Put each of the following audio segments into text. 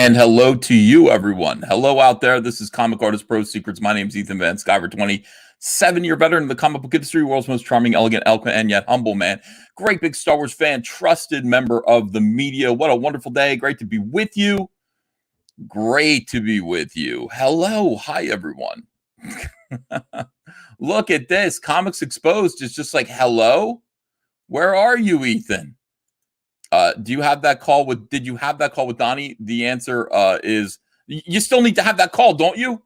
And hello to you, everyone. Hello out there. This is Comic Artist Pro Secrets. My name is Ethan Van Sciver, 27-year veteran in the comic book industry, world's most charming, elegant, eloquent, and yet humble man. Great big Star Wars fan, trusted member of the media. What a wonderful day. Great to be with you. Great to be with you. Hello. Hi, everyone. Look at this. Comics Exposed is just like, hello? Where are you, Ethan? Did you have that call with Donnie? The answer is you still need to have that call, don't you?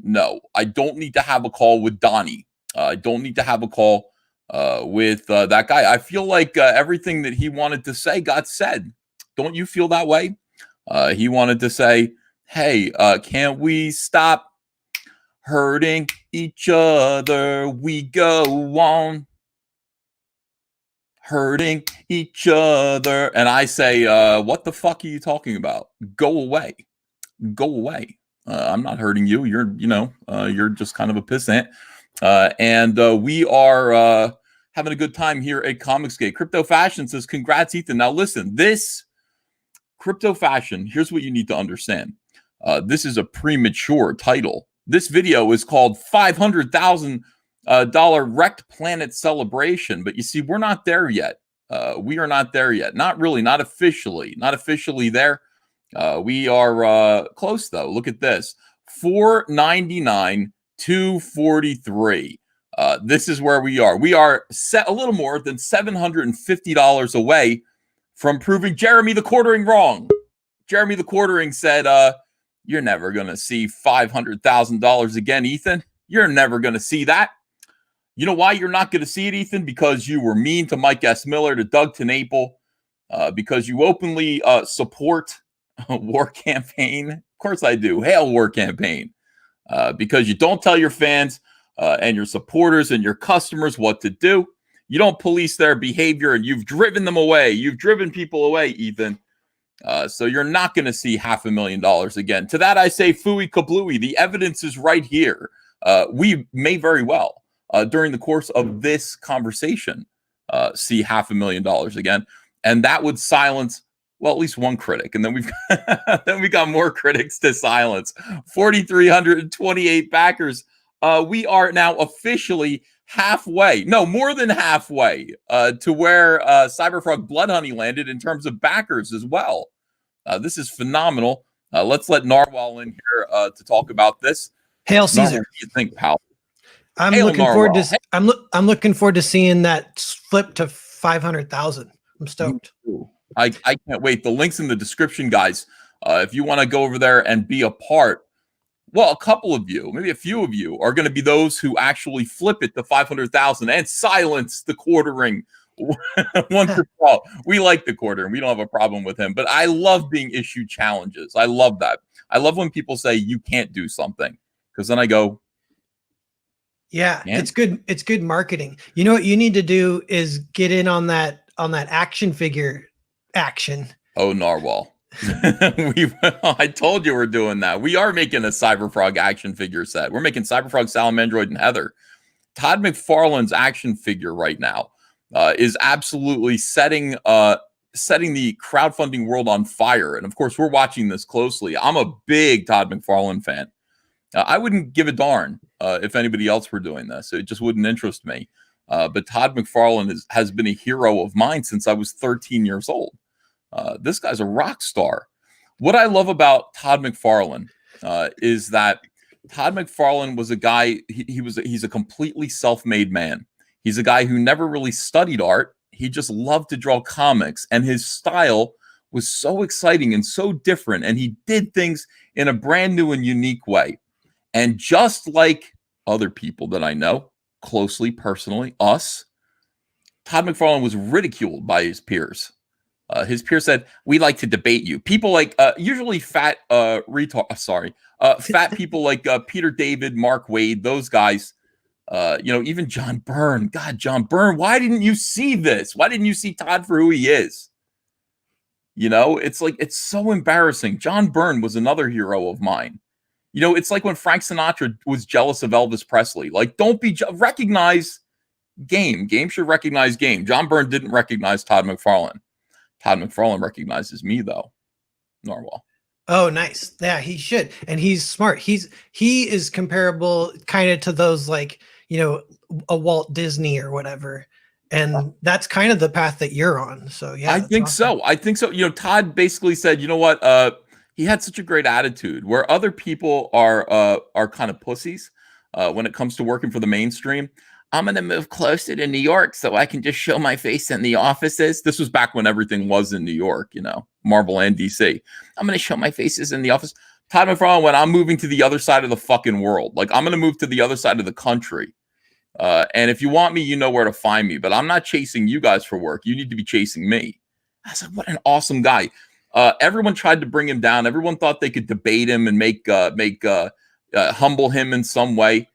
No, I don't need to have a call with Donnie. I don't need to have a call with that guy. I feel like everything that he wanted to say got said. Don't you feel that way? He wanted to say, hey, can't we stop hurting each other? We go on hurting each other. And I say, what the fuck are you talking about? Go away. Go away. I'm not hurting you. You're just kind of a pissant. And we are having a good time here at Comicsgate. Crypto Fashion says, congrats, Ethan. Now listen, this Crypto Fashion, here's what you need to understand. This is a premature title. This video is called $500,000 Rekt Planet Celebration. But you see, we're not there yet. We are not there yet. Not really, not officially there. We are close though. Look at this. $499, $243. This is where we are. We are set a little more than $750 away from proving Jeremy the Quartering wrong. Jeremy the Quartering said, you're never going to see $500,000 again, Ethan. You're never going to see that. You know why you're not going to see it, Ethan? Because you were mean to Mike S. Miller, to Doug TenNapel, because you openly support war campaign. Of course I do. Hail war campaign. Because you don't tell your fans and your supporters and your customers what to do. You don't police their behavior, and you've driven them away. You've driven people away, Ethan. So you're not going to see $500,000 again. To that I say, phooey kablooey. The evidence is right here. We may very well, during the course of this conversation, see $500,000 again. And that would silence, well, at least one critic. And then we got more critics to silence. 4,328 backers. We are now officially halfway, no, more than halfway, to where Cyberfrog Bloodhoney landed in terms of backers as well. This is phenomenal. Let's let Narwhal in here to talk about this. Hail Caesar. Narwhal, what do you think, pal? I'm looking forward to seeing that flip to 500,000. I'm stoked. I can't wait. The link's in the description, guys. If you want to go over there and be a part, well, a couple of you, maybe a few of you, are going to be those who actually flip it to 500,000 and silence the Quartering once for all. We like the Quartering. We don't have a problem with him. But I love being issued challenges. I love that. I love when people say you can't do something, because then I go, yeah, it's good. It's good marketing. You know what you need to do is get in on that action figure action. Oh, Narwhal. I told you we're doing that. We are making a Cyberfrog action figure set. We're making Cyberfrog, Salamandroid, and Heather. Todd McFarlane's action figure right now is absolutely setting the crowdfunding world on fire. And of course, we're watching this closely. I'm a big Todd McFarlane fan. I wouldn't give a darn if anybody else were doing this. It just wouldn't interest me. But Todd McFarlane has been a hero of mine since I was 13 years old. This guy's a rock star. What I love about Todd McFarlane is that Todd McFarlane was a guy, he's a completely self-made man. He's a guy who never really studied art. He just loved to draw comics, and his style was so exciting and so different, and he did things in a brand new and unique way. And just like other people that I know closely, personally, us, Todd McFarlane was ridiculed by his peers. His peers said, "We like to debate you." People like usually fat fat people like Peter David, Mark Wade, those guys. Even John Byrne. God, John Byrne, why didn't you see this? Why didn't you see Todd for who he is? It's like, it's so embarrassing. John Byrne was another hero of mine. It's like when Frank Sinatra was jealous of Elvis Presley. Like, don't be recognize game. Game should recognize game. John Byrne didn't recognize Todd McFarlane. Todd McFarlane recognizes me, though. Narwhal. Oh, nice. Yeah, he should. And he's smart. He is comparable kind of to those like, a Walt Disney or whatever. And that's kind of the path that you're on. So yeah, I that's think awesome. so. I think so. Todd basically said, you know what? He had such a great attitude where other people are kind of pussies when it comes to working for the mainstream. I'm going to move closer to New York so I can just show my face in the offices. This was back when everything was in New York, Marvel and DC. I'm going to show my faces in the office. Todd McFarlane went, I'm moving to the other side of the fucking world. Like, I'm going to move to the other side of the country. And if you want me, you know where to find me. But I'm not chasing you guys for work. You need to be chasing me. I said, what an awesome guy. Everyone tried to bring him down. Everyone thought they could debate him and make humble him in some way.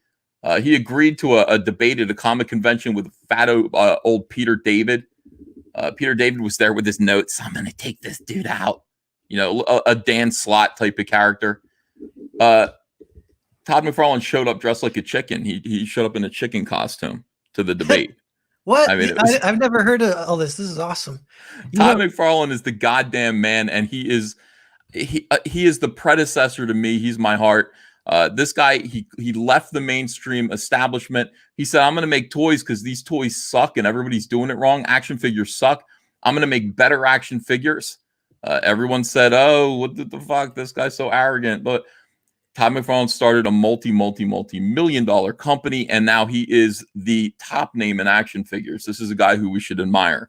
He agreed to a debate at a comic convention with fat old Peter David. Peter David was there with his notes. I'm going to take this dude out. A Dan Slott type of character. Todd McFarlane showed up dressed like a chicken. He showed up in a chicken costume to the debate. What? I mean, I've never heard of all this. This is awesome. Todd McFarlane is the goddamn man, and he is the predecessor to me. He's my heart. This guy, he left the mainstream establishment. He said, I'm going to make toys because these toys suck and everybody's doing it wrong. Action figures suck. I'm going to make better action figures. Everyone said, oh, what the fuck? This guy's so arrogant. But Todd McFarlane started a multi-million-dollar company, and now he is the top name in action figures. This is a guy who we should admire.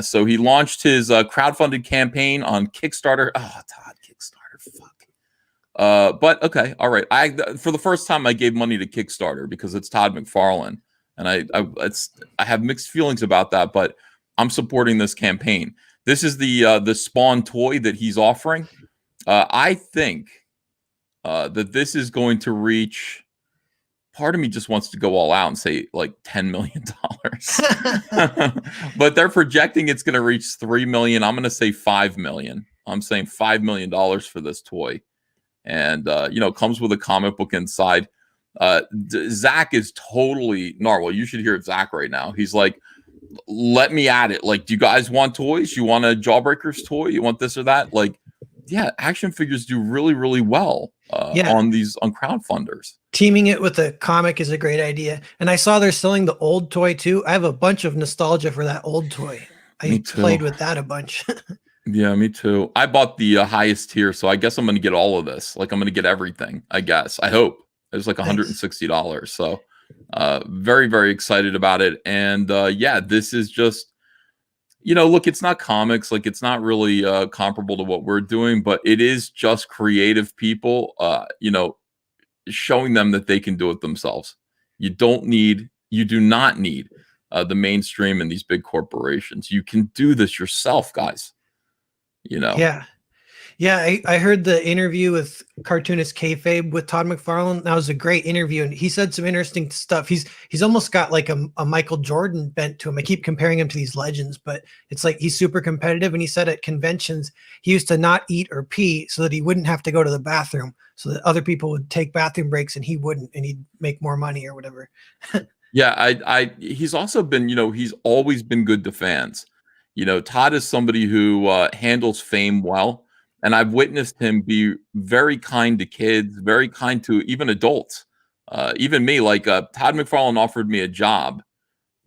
So he launched his crowdfunded campaign on Kickstarter. Oh, Todd, Kickstarter, fuck. But okay, all right. For the first time, I gave money to Kickstarter because it's Todd McFarlane, and I have mixed feelings about that. But I'm supporting this campaign. This is the Spawn toy that he's offering. I think that this is going to reach. Part of me just wants to go all out and say like $10 million, but they're projecting it's going to reach 3 million. I'm going to say 5 million. I'm saying $5 million for this toy, and it comes with a comic book inside. Zach is totally narwhal. You should hear Zach right now. He's like, let me at it. Like, do you guys want toys? You want a Jawbreakers toy? You want this or that? Like, yeah, action figures do really, really well on crowdfunders. Teaming it with a comic is a great idea. And I saw they're selling the old toy too. I have a bunch of nostalgia for that old toy. I played with that a bunch. Yeah, me too. I bought the highest tier, so I guess I'm going to get all of this. Like, I'm going to get everything, I guess. I hope. It was like $160. So very, very excited about it. And yeah, this is just, look, it's not comics. Like, it's not really comparable to what we're doing, but it is just creative people, showing them that they can do it themselves. You do not need the mainstream and these big corporations. You can do this yourself, guys. Yeah, I heard the interview with cartoonist Kayfabe with Todd McFarlane. That was a great interview, and he said some interesting stuff. He's almost got like a Michael Jordan bent to him. I keep comparing him to these legends, but it's like he's super competitive. And he said at conventions he used to not eat or pee so that he wouldn't have to go to the bathroom, so that other people would take bathroom breaks and he wouldn't, and he'd make more money or whatever. Yeah, he's also been, he's always been good to fans. Todd is somebody who handles fame well. And I've witnessed him be very kind to kids, very kind to even adults. Even me, like Todd McFarlane offered me a job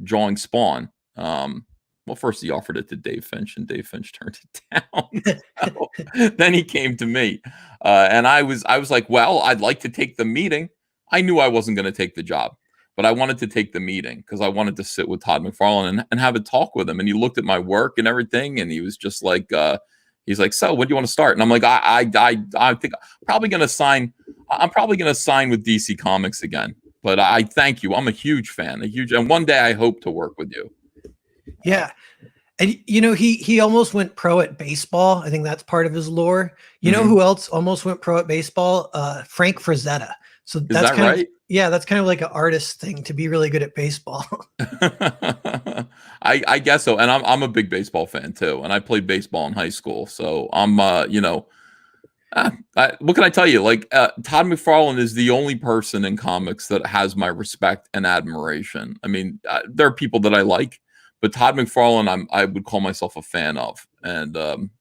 drawing Spawn. Well, first he offered it to Dave Finch, and Dave Finch turned it down. So, then he came to me, and I was like, well, I'd like to take the meeting. I knew I wasn't going to take the job, but I wanted to take the meeting because I wanted to sit with Todd McFarlane and have a talk with him. And he looked at my work and everything, and he was just like, he's like, so when do you want to start? And I'm like, I think I'm probably going to sign with DC Comics again. But I thank you. I'm a huge fan, and one day I hope to work with you. Yeah. And he almost went pro at baseball. I think that's part of his lore. You know who else almost went pro at baseball? Frank Frazetta. So that's kind of, yeah, that's kind of like an artist thing to be really good at baseball. I guess so. And I'm a big baseball fan too. And I played baseball in high school. So I'm, what can I tell you? Like, Todd McFarlane is the only person in comics that has my respect and admiration. I mean, there are people that I like, but Todd McFarlane, I would call myself a fan of. And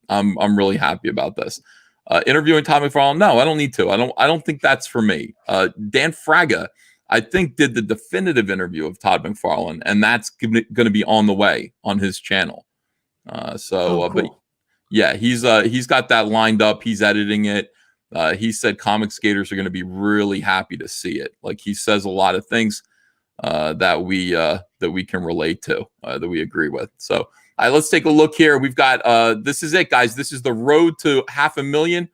I'm really happy about this. Interviewing Todd McFarlane, no, I don't need to. I don't think that's for me. Dan Fraga, I think, did the definitive interview of Todd McFarlane, and that's going to be on the way on his channel. Cool. But yeah, he's got that lined up. He's editing it. He said comic skaters are going to be really happy to see it. Like, he says a lot of things that we can relate to, that we agree with. So let's take a look here. We've got this is it, guys. This is the road to $500,000.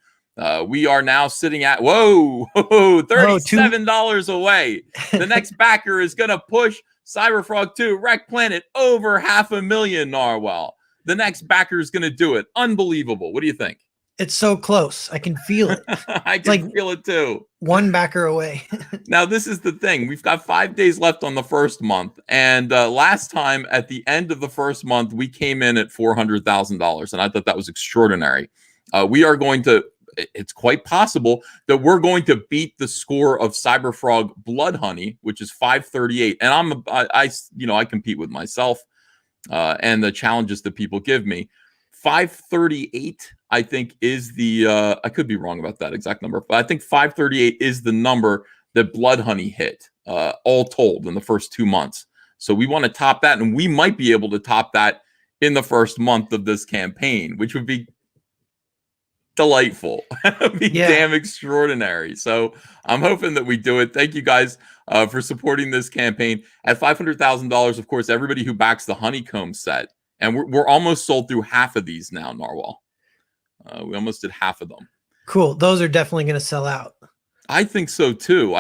We are now sitting at $37 away. The next backer is gonna push Cyberfrog 2 Rekt Planet over $500,000. Narwhal. The next backer is gonna do it. Unbelievable. What do you think? It's so close. I can feel it. I can feel it too. One backer away. Now, this is the thing. We've got 5 days left on the first month. And last time at the end of the first month, we came in at $400,000. And I thought that was extraordinary. We are going to, it's quite possible that we're going to beat the score of Cyberfrog Blood Honey, which is 538. And I compete with myself and the challenges that people give me. 538, I think, is the I could be wrong about that exact number, but I think 538 is the number that Blood Honey hit, all told, in the first 2 months. So we want to top that, and we might be able to top that in the first month of this campaign, which would be delightful. It'd be damn extraordinary. So I'm hoping that we do it. Thank you guys for supporting this campaign. At $500,000, of course, everybody who backs the Honeycomb set, and we're almost sold through half of these now, Narwhal. We almost did half of them. Cool. Those are definitely going to sell out. I think so too.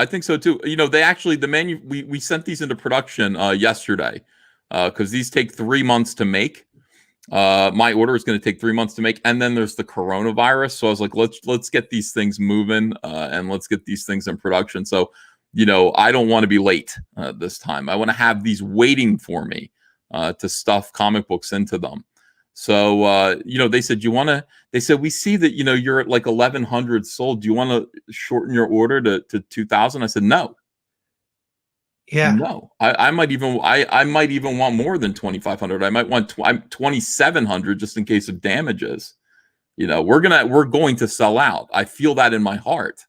You know, they actually, we sent these into production yesterday because these take 3 months to make. My order is going to take 3 months to make, and then there's the coronavirus. So I was like, let's get these things moving and let's get these things in production. So, you know, I don't want to be late this time. I want to have these waiting for me to stuff comic books into them. So, you know, they said, we see that, you know, you're at like 1,100 sold. Do you want to shorten your order to 2,000? I said, no. Yeah. No, I might even want more than 2,500. I might want 2,700 just in case of damages. You know, we're going to sell out. I feel that in my heart.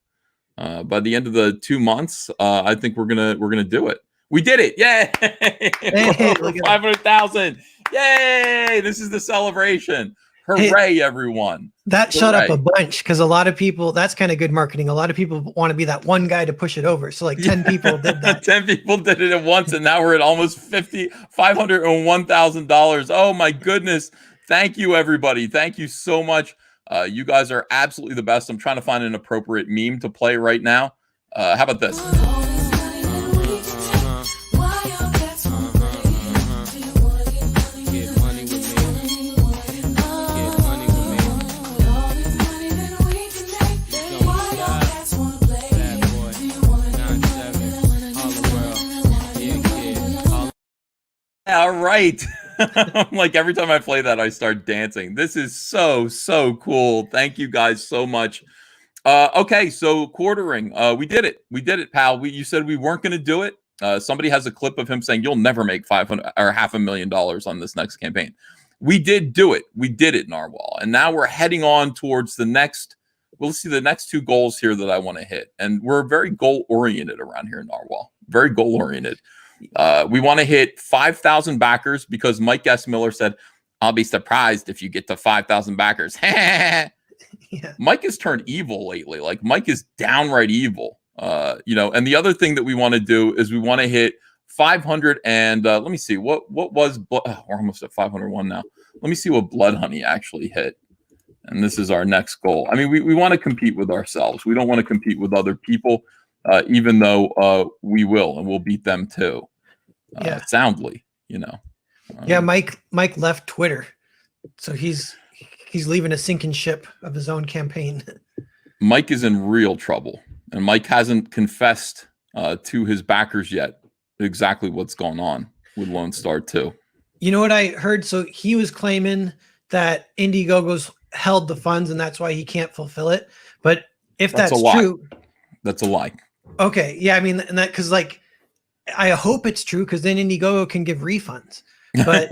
By the end of the 2 months, I think we're gonna do it. We did it! Yay! Hey, over 500,000! Yay! This is the celebration. Hooray, everyone! That shut up a bunch because a lot of people. That's kind of good marketing. A lot of people want to be that one guy to push it over. So like 10 people did that. 10 people did it at once, and now we're at almost $501,000. Oh my goodness! Thank you, everybody. Thank you so much. You guys are absolutely the best. I'm trying to find an appropriate meme to play right now. How about this? All right. Like every time I play that, I start dancing. This is so cool. Thank you guys so much. Okay, so quartering. We did it, pal. You said we weren't going to do it. Somebody has a clip of him saying you'll never make $500,000 on this next campaign. We did do it. We did it, Narwhal. And now we're heading on towards the next. We'll see the next two goals here that I want to hit. And we're very goal oriented around here, Narwhal. Very goal oriented. We want to hit 5,000 backers because Mike S. Miller said, I'll be surprised if you get to 5,000 backers. Yeah. Mike has turned evil lately. Like Mike is downright evil. You know, and the other thing that we want to do is we want to hit 500 and let me see what was we're almost at 501 now. Let me see what Blood Honey actually hit. And this is our next goal. I mean, we want to compete with ourselves. We don't want to compete with other people. Even though we will, and we'll beat them too, soundly, you know. Yeah, Mike left Twitter, so he's leaving a sinking ship of his own campaign. Mike is in real trouble, and Mike hasn't confessed to his backers yet exactly what's going on with Lone Star 2. You know what I heard? So he was claiming that Indiegogo's held the funds, and that's why he can't fulfill it. But if that's true, that's a lie. Okay. Yeah. I mean, and that, cause like, I hope it's true. Cause then Indiegogo can give refunds, but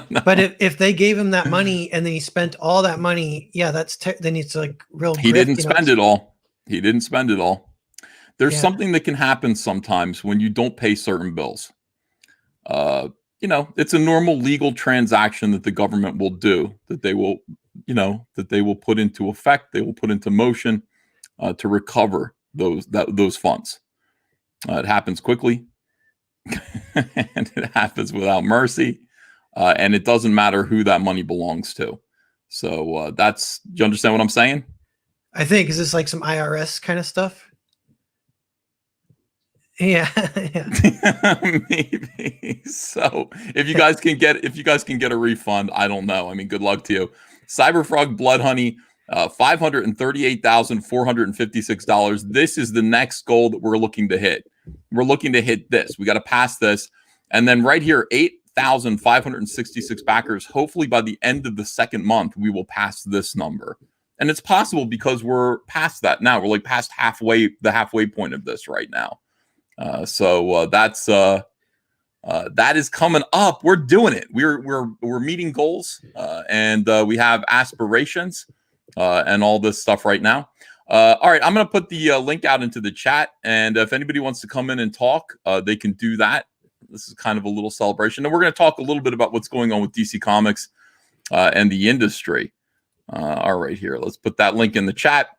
No. But if they gave him that money and then he spent all that money, yeah, then it's like real. He grift, didn't spend it all. He didn't spend it all. There's Yeah. something that can happen sometimes when you don't pay certain bills. It's a normal legal transaction that the government will do, that they will put into effect, they will put into motion to recover those funds. It happens quickly, and it happens without mercy, and it doesn't matter who that money belongs to. So do you understand what I'm saying? I think, is this like some IRS kind of stuff? Yeah. Maybe. So if you guys can get a refund, I don't know. I mean, good luck to you. Cyberfrog Blood Honey, $538,456. This is the next goal that we're looking to hit. We're looking to hit this. We got to pass this. And then right here, 8,566 backers. Hopefully by the end of the second month, we will pass this number. And it's possible because we're past that now. We're like past the halfway point of this right now. So that is coming up. We're doing it. We're meeting goals, and we have aspirations, and all this stuff right now. All right, I'm going to put the link out into the chat, and if anybody wants to come in and talk, they can do that. This is kind of a little celebration, and we're going to talk a little bit about what's going on with DC Comics and the industry. All right, here, let's put that link in the chat.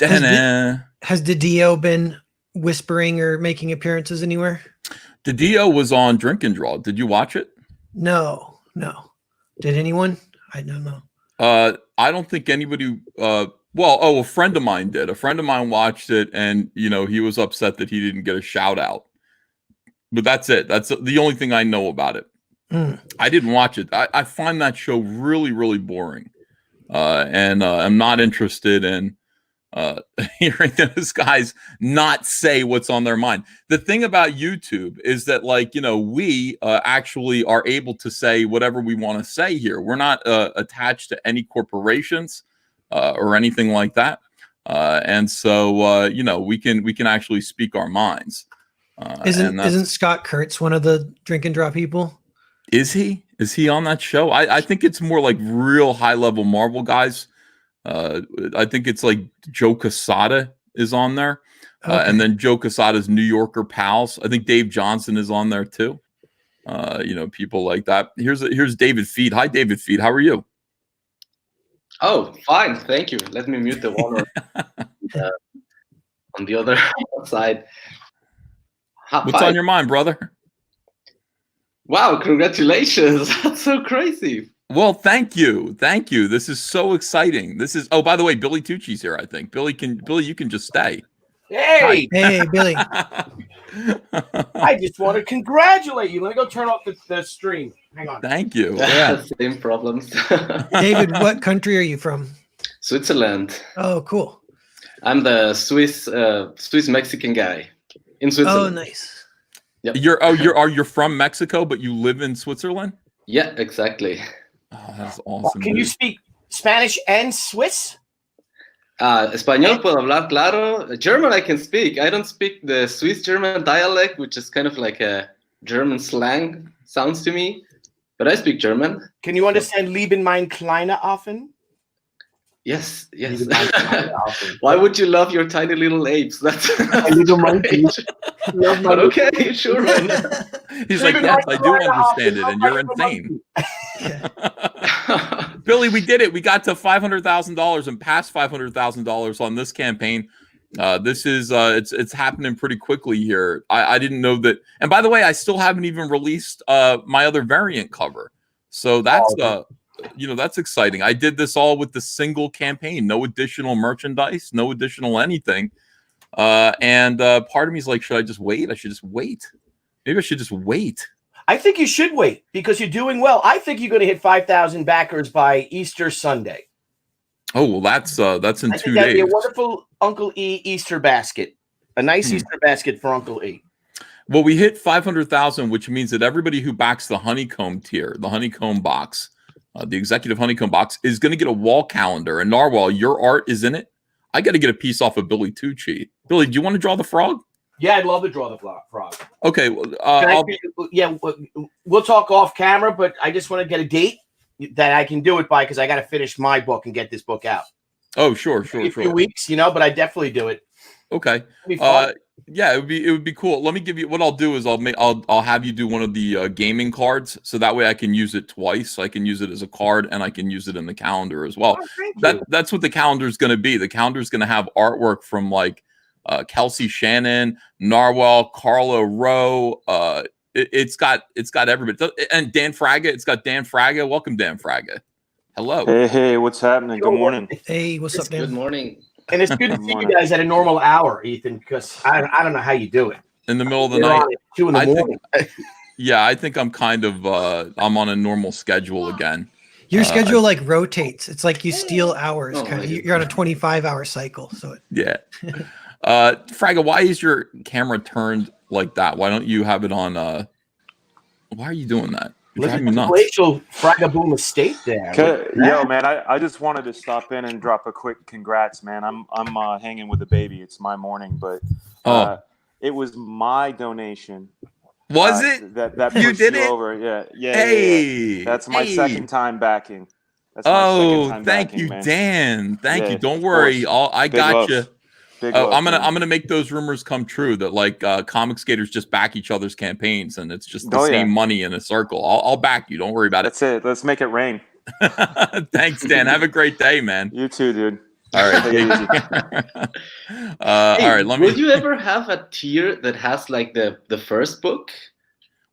Has Didio been whispering or making appearances anywhere? Didio was on Drink and Draw. Did you watch it? No. Did anyone? I don't know. I don't think anybody. A friend of mine did. A friend of mine watched it, and he was upset that he didn't get a shout out. But that's it. That's the only thing I know about it. I didn't watch it. I find that show really, really boring, and I'm not interested in hearing those guys not say what's on their mind. The thing about YouTube is that, we actually are able to say whatever we want to say here. We're not attached to any corporations or anything like that, and so we can actually speak our minds. Isn't Scott Kurtz one of the Drink and Draw people? Is he on that show? I think it's more like real high level Marvel guys. I think it's like Joe Quesada is on there. Okay. And then Joe Quesada's New Yorker pals. I think Dave Johnson is on there too. People like that. Here's David Feed. Hi, David Feed. How are you? Oh, fine. Thank you. Let me mute the one on the other side. What's on your mind, brother? Wow, congratulations. That's so crazy. Well, thank you. This is so exciting. By the way, Billy Tucci's here, I think. Billy, you can just stay. Hey, Billy. I just want to congratulate you. Let me go turn off the stream. Hang on. Thank you. Yeah, same problems. David, what country are you from? Switzerland. Oh, cool. I'm the Swiss Mexican guy in Switzerland. Oh, nice. Yep. You're from Mexico, but you live in Switzerland? Yeah, exactly. Oh, that's awesome. Can you speak Spanish and Swiss? Español puedo hablar, claro. German I can speak. I don't speak the Swiss German dialect, which is kind of like a German slang, sounds to me. But I speak German. Can you understand Lieben mein Kleiner Affen? Yes. Why would you love your tiny little apes? That's little monkey. But okay, sure. He's like, yes, I do understand it, and you're insane. Billy, we did it. We got to $500,000 and past $500,000 on this campaign. This is it's happening pretty quickly here. I didn't know that. And by the way, I still haven't even released my other variant cover. So that's that's exciting. I did this all with the single campaign, no additional merchandise, no additional anything. And part of me is like, should I just wait? I should just wait. Maybe I should just wait. I think you should wait because you're doing well. I think you're going to hit 5,000 backers by Easter Sunday. Oh, well, that's in 2 days. That'd be a wonderful Uncle E Easter basket. A nice Easter basket for Uncle E. Well, we hit 500,000, which means that everybody who backs the honeycomb tier, the honeycomb box, the executive honeycomb box, is going to get a wall calendar. And Narwhal, your art is in it. I got to get a piece off of Billy Tucci. Billy, do you want to draw the frog? Yeah, I'd love to draw the frog. Okay, we'll talk off camera, but I just want to get a date that I can do it by because I got to finish my book and get this book out. Oh, sure. A few weeks, but I definitely do it. Okay. Yeah, it would be cool. Let me give you what I'll do is I'll have you do one of the gaming cards, so that way I can use it twice. I can use it as a card and I can use it in the calendar as well. That's what the calendar is going to be. The calendar is going to have artwork from like Kelsey Shannon, Narwhal, Carlo Rowe. It's got everybody. And Dan Fraga. It's got Dan Fraga. Welcome, Dan Fraga. Hello. Hey, what's happening? Good morning. Hey, what's up, Dan? Good morning. And it's good to see you guys at a normal hour, Ethan, because I don't know how you do it. In the middle of the night. 2 a.m. I think I'm kind of I'm on a normal schedule again. Your schedule like rotates. It's like you steal hours. You're on a 25-hour cycle. So yeah. Fraga, why is your camera turned like that? Why don't you have it on? Why are you doing that? You're driving me nuts. Glacial Fragaboom estate there. Yo, man, I just wanted to stop in and drop a quick congrats, man. I'm hanging with the baby. It's my morning, but it was my donation. Was it? That you pushed did you it? over. Yeah. Hey, that's my second time backing. That's my second time thank backing, you, man. Dan. Thank you. Don't worry. I got you. I'm gonna make those rumors come true that like comic skaters just back each other's campaigns and it's just the same money in a circle. I'll back you. Don't worry about That's it. Let's make it rain. Thanks, Dan. Have a great day, man. You too, dude. All right. Take it easy. All right. Would you ever have a tier that has like the first book?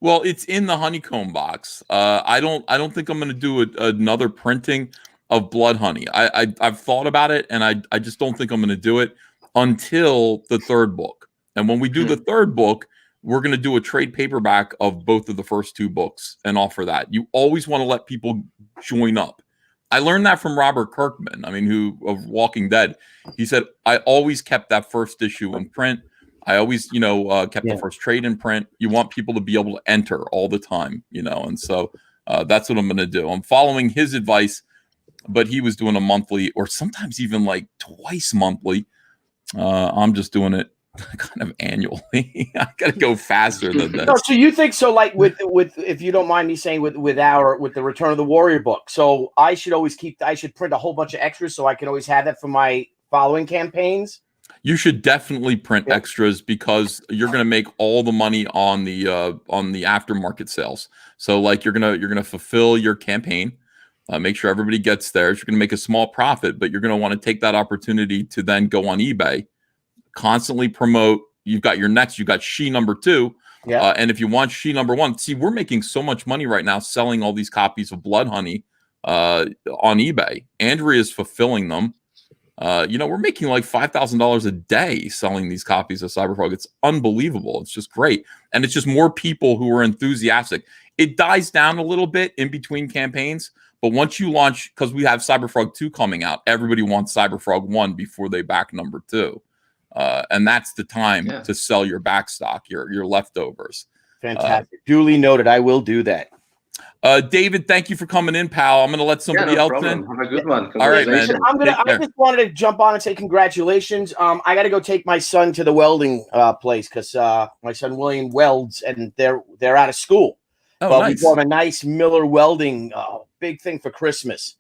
Well, it's in the honeycomb box. I don't think I'm gonna do another printing of Blood Honey. I've thought about it and I just don't think I'm gonna do it until the third book. And when we do the third book, we're going to do a trade paperback of both of the first 2 books and offer that. You always want to let people join up. I learned that from Robert Kirkman, who of Walking Dead. He said, I always kept that first issue in print. I always, kept the first trade in print. You want people to be able to enter all the time, and so that's what I'm going to do. I'm following his advice, but he was doing a monthly or sometimes even like twice monthly. I'm just doing it kind of annually. I gotta go faster than this. No, so you think so? Like with if you don't mind me saying, with the Return of the Warrior book. So I should print a whole bunch of extras so I can always have that for my following campaigns. You should definitely print extras because you're gonna make all the money on the aftermarket sales. So like you're gonna fulfill your campaign. Make sure everybody gets theirs. You're going to make a small profit, but you're going to want to take that opportunity to then go on eBay, constantly promote. You've got she number 2. Yeah. And if you want she number 1, see, we're making so much money right now selling all these copies of Blood Honey on eBay. Andrea's fulfilling them. We're making like $5,000 a day selling these copies of Cyberfrog. It's unbelievable. It's just great. And it's just more people who are enthusiastic. It dies down a little bit in between campaigns. But once you launch, because we have Cyberfrog 2 coming out, everybody wants Cyberfrog 1 before they back number 2. And that's the time to sell your back stock, your leftovers. Fantastic. Duly noted. I will do that. David, thank you for coming in, pal. I'm going to let somebody else in. Have a good one. All right, man. I just wanted to jump on and say congratulations. I got to go take my son to the welding place because my son William welds and they're out of school. Oh, but nice. We bought a nice Miller welding big thing for Christmas.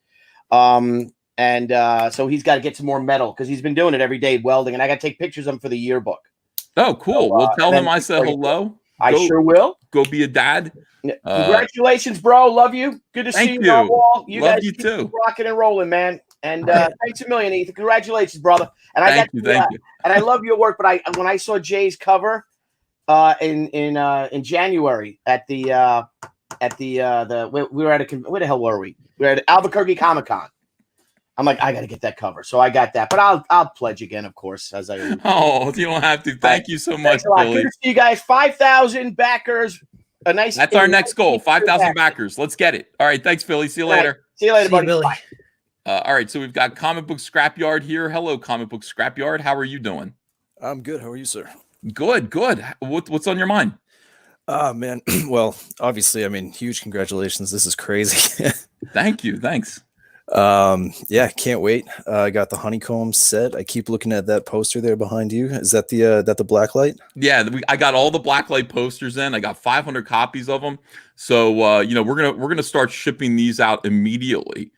So he's got to get some more metal because he's been doing it every day welding, and I got to take pictures of him for the yearbook. Oh, cool. Well, tell him I said hello. I sure will. Go be a dad. Congratulations, bro. Love you. Good to see you. Love you guys you too. Rocking and rolling, man. And thanks a million, Ethan. Congratulations, brother. And thank you. And I love your work. But when I saw Jay's cover in January at we were at where the hell were we? We were at Albuquerque Comic Con. I'm like, I got to get that cover. So I got that, but I'll pledge again, of course, as I. Oh, you don't have to. Thank you so much, Billy. Good to see you guys. 5,000 backers. A nice. That's our next goal. 5,000 backers. Let's get it. All right. Thanks, Philly. See you later. See you later, buddy. Billy. Bye. All right. So we've got Comic Book Scrapyard here. Hello, Comic Book Scrapyard. How are you doing? I'm good. How are you, sir? Good. What's on your mind? Man. Well, obviously, huge congratulations. This is crazy. Thank you. Thanks. Yeah, can't wait. I got the honeycomb set. I keep looking at that poster there behind you. Is that the black light? Yeah, I got all the blacklight posters in. I got 500 copies of them. So we're gonna start shipping these out immediately.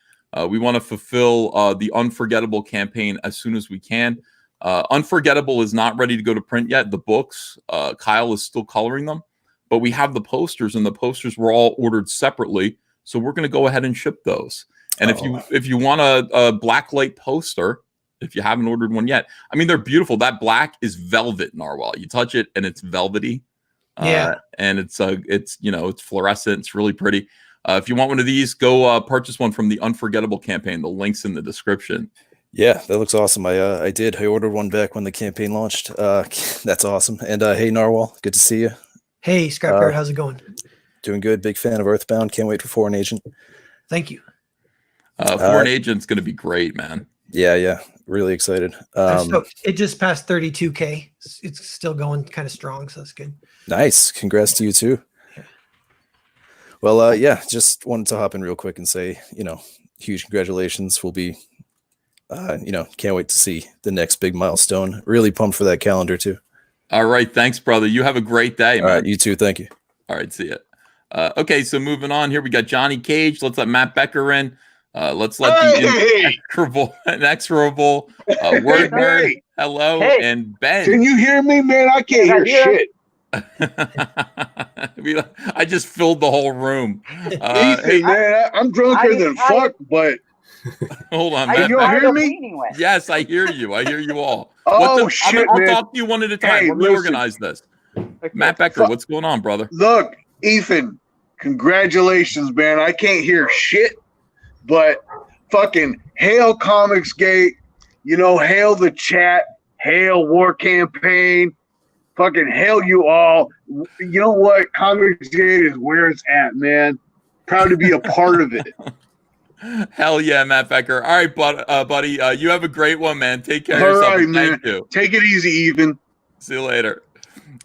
We want to fulfill the Unforgettable campaign as soon as we can. Unforgettable is not ready to go to print yet. The books, Kyle is still coloring them, but we have the posters, and the posters were all ordered separately. So we're gonna go ahead and ship those. And if you want a blacklight poster, if you haven't ordered one yet, I mean, they're beautiful. That black is velvet, Narwhal. You touch it and it's velvety. Yeah. And it's it's fluorescent. It's really pretty. If you want one of these, go purchase one from the Unforgettable campaign. The link's in the description. Yeah, that looks awesome. I did. I ordered one back when the campaign launched. That's awesome. And hey, Narwhal, good to see you. Hey, Scrapyard, how's it going? Doing good. Big fan of Earthbound. Can't wait for Foreign Agent. Thank you. Foreign Agent's going to be great, man. Yeah. Really excited. So it just passed 32K. It's still going kind of strong, so that's good. Nice. Congrats to you too. Well, yeah, just wanted to hop in real quick and say, huge congratulations. We'll be, can't wait to see the next big milestone. Really pumped for that calendar too. All right. Thanks, brother. You have a great day, man. All right. You too. Thank you. All right. See ya. Okay. So moving on here, we got Johnny Cage. Let's let Matt Becker in. Let's let the inexorable word nerd, hello, and Ben. Can you hear me, man? I can't hear shit. I just filled the whole room. Hey, man, I'm drunker than fuck, but hold on, man. You hear me? Yes, I hear you. I hear you all. Shit, I'll man. talk to you one at a time. Let me organize this. Okay. Matt Becker, what's going on, brother? Look, Ethan, congratulations, man. I can't hear shit. But fucking hail Comicsgate, hail the chat, hail War Campaign, fucking hail you all. You know what? Comicsgate is where it's at, man. Proud to be a part of it. Hell yeah, Matt Becker. All right, buddy. You have a great one, man. Take care of yourself. All right, man. Thank you. Take it easy, Ethan. See you later.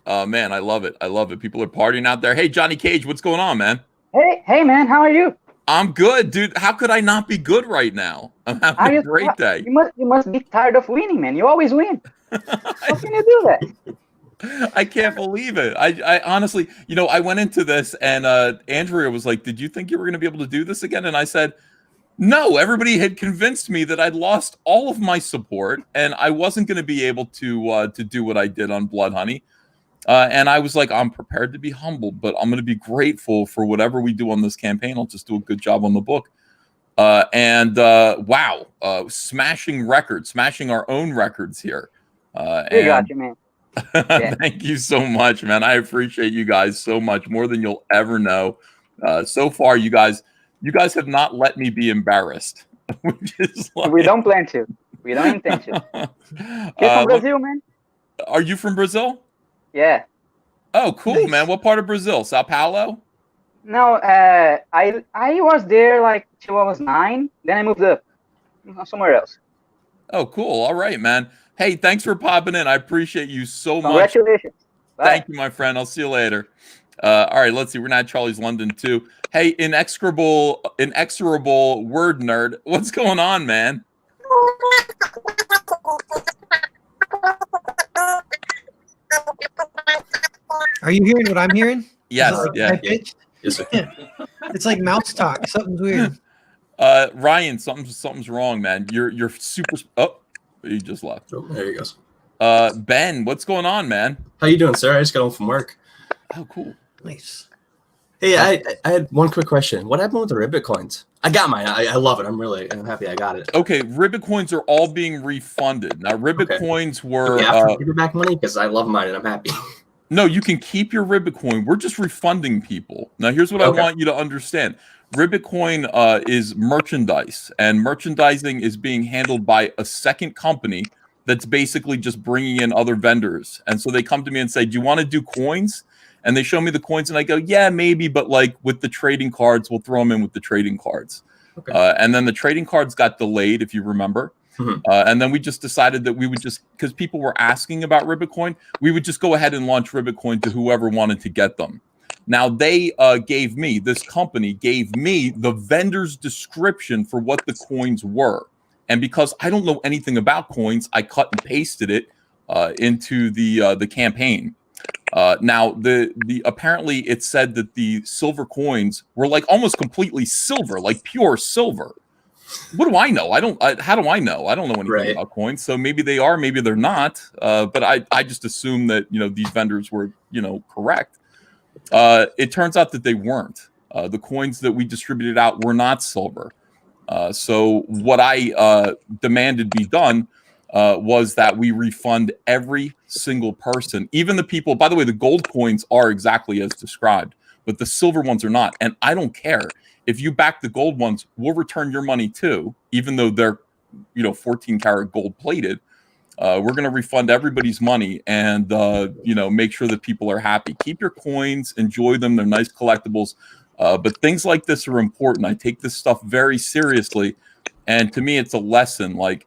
Man, I love it. I love it. People are partying out there. Hey, Johnny Cage, what's going on, man? Hey, man. How are you? I'm good, dude. How could I not be good right now? I'm having a great day. You must be tired of winning, man. You always win. How can you do that? I can't believe it. I honestly, I went into this and Andrea was like, "Did you think you were going to be able to do this again?" And I said, "No." Everybody had convinced me that I'd lost all of my support and I wasn't going to be able to do what I did on Blood Honey. And I was like, I'm prepared to be humbled, but I'm going to be grateful for whatever we do on this campaign. I'll just do a good job on the book. Wow, smashing records, smashing our own records here. We got you, man. Yeah. Thank you so much, man. I appreciate you guys so much, more than you'll ever know. So far, you guys have not let me be embarrassed. Which is like... We don't plan to. We don't intend to. You're from Brazil, man? Are you from Brazil? Yeah. Oh, cool, nice. Man. What part of Brazil? Sao Paulo? No, I was there like till I was 9. Then I moved up somewhere else. Oh, cool. All right, man. Hey, thanks for popping in. I appreciate you so much. Congratulations. Bye. Thank you, my friend. I'll see you later. All right, let's see. We're not Charlie's London too. Hey, inexorable word nerd. What's going on, man? Are you hearing what I'm hearing? Yes. Like yeah. Yes, sir. It's like mouse talk. Something's weird. Ryan, something's wrong, man. You're super. Oh, you just left. Oh, there he goes. Ben, what's going on, man? How you doing, sir? I just got home from work. Oh, cool. Nice. Hey, I had one quick question. What happened with the Ribbit coins? I got mine. I love it. I'm happy I got it. Okay, Ribbit coins are all being refunded. Now, Ribbit coins were... Okay, after give back money? Because I love mine and I'm happy. No, you can keep your Ribbit coin. We're just refunding people. Now, here's what I want you to understand. Ribbit coin is merchandise, and merchandising is being handled by a second company that's basically just bringing in other vendors. And so they come to me and say, do you want to do coins? And they show me the coins, and I go, yeah, maybe, but like with the trading cards, we'll throw them in with the trading cards. Okay. And then the trading cards got delayed, if you remember. Mm-hmm. And then we just decided that we would just, because people were asking about Ribbit coin, we would just go ahead and launch Ribbit coin to whoever wanted to get them. Now they this company gave me the vendor's description for what the coins were. And because I don't know anything about coins, I cut and pasted it into the campaign. Now the apparently it said that the silver coins were like almost completely silver, like pure silver. What do I know? How do I know? I don't know anything about coins. So maybe they are, maybe they're not. But I just assume that, these vendors were, correct. It turns out that they weren't. The coins that we distributed out were not silver. So what I demanded be done was that we refund every single person, even the people. By the way, the gold coins are exactly as described, but the silver ones are not. And I don't care. If you back the gold ones, we'll return your money too, even though they're, 14 karat gold plated. We're going to refund everybody's money and, make sure that people are happy. Keep your coins, enjoy them. They're nice collectibles. But things like this are important. I take this stuff very seriously. And to me, it's a lesson. Like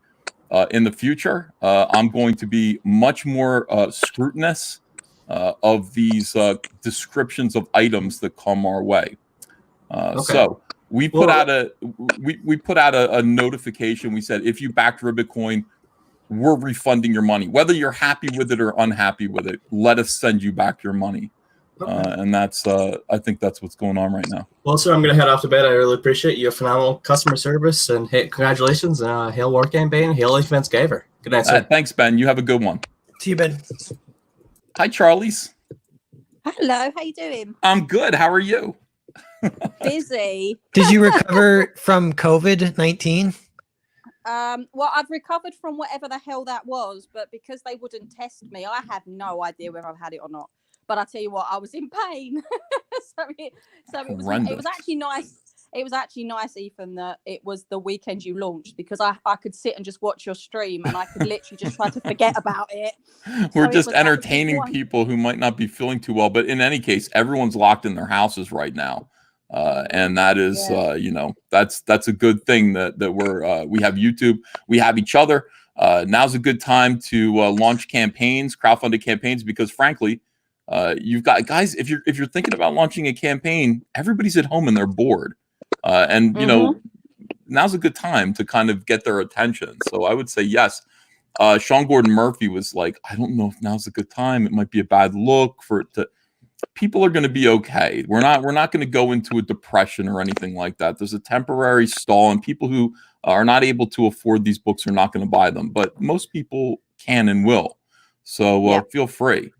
in the future, I'm going to be much more scrutinous of these descriptions of items that come our way. So we put out a notification. We said, if you backed Ribitcoin, we're refunding your money, whether you're happy with it or unhappy with it. Let us send you back your money. And that's I think that's what's going on right now. Well, sir, I'm going to head off to bed. I really appreciate your phenomenal customer service, and hey, congratulations. Hail War Campaign, hail Defense Gaver. Good night, sir. Thanks, Ben. You have a good one. See you, Ben. Hi, Charlie's. Hello, how you doing? I'm good. How are you? Busy. Did you recover from COVID-19? Well, I've recovered from whatever the hell that was, but because they wouldn't test me, I have no idea whether I've had it or not. But I tell you what, I was in pain. so it was actually nice. It was actually nice, Ethan, that it was the weekend you launched, because I could sit and just watch your stream and I could literally just try to forget about it. We're just entertaining people who might not be feeling too well. But in any case, everyone's locked in their houses right now. And that is, that's a good thing that we have YouTube, we have each other. Now's a good time to launch campaigns, crowdfunded campaigns, because frankly, you've got guys, if you're thinking about launching a campaign, everybody's at home and they're bored. And now's a good time to kind of get their attention. So I would say yes. Sean Gordon Murphy was like, I don't know if now's a good time. It might be a bad look for it to. People are going to be okay. We're not going to go into a depression or anything like that. There's a temporary stall, and people who are not able to afford these books are not going to buy them. But most people can and will. So feel free.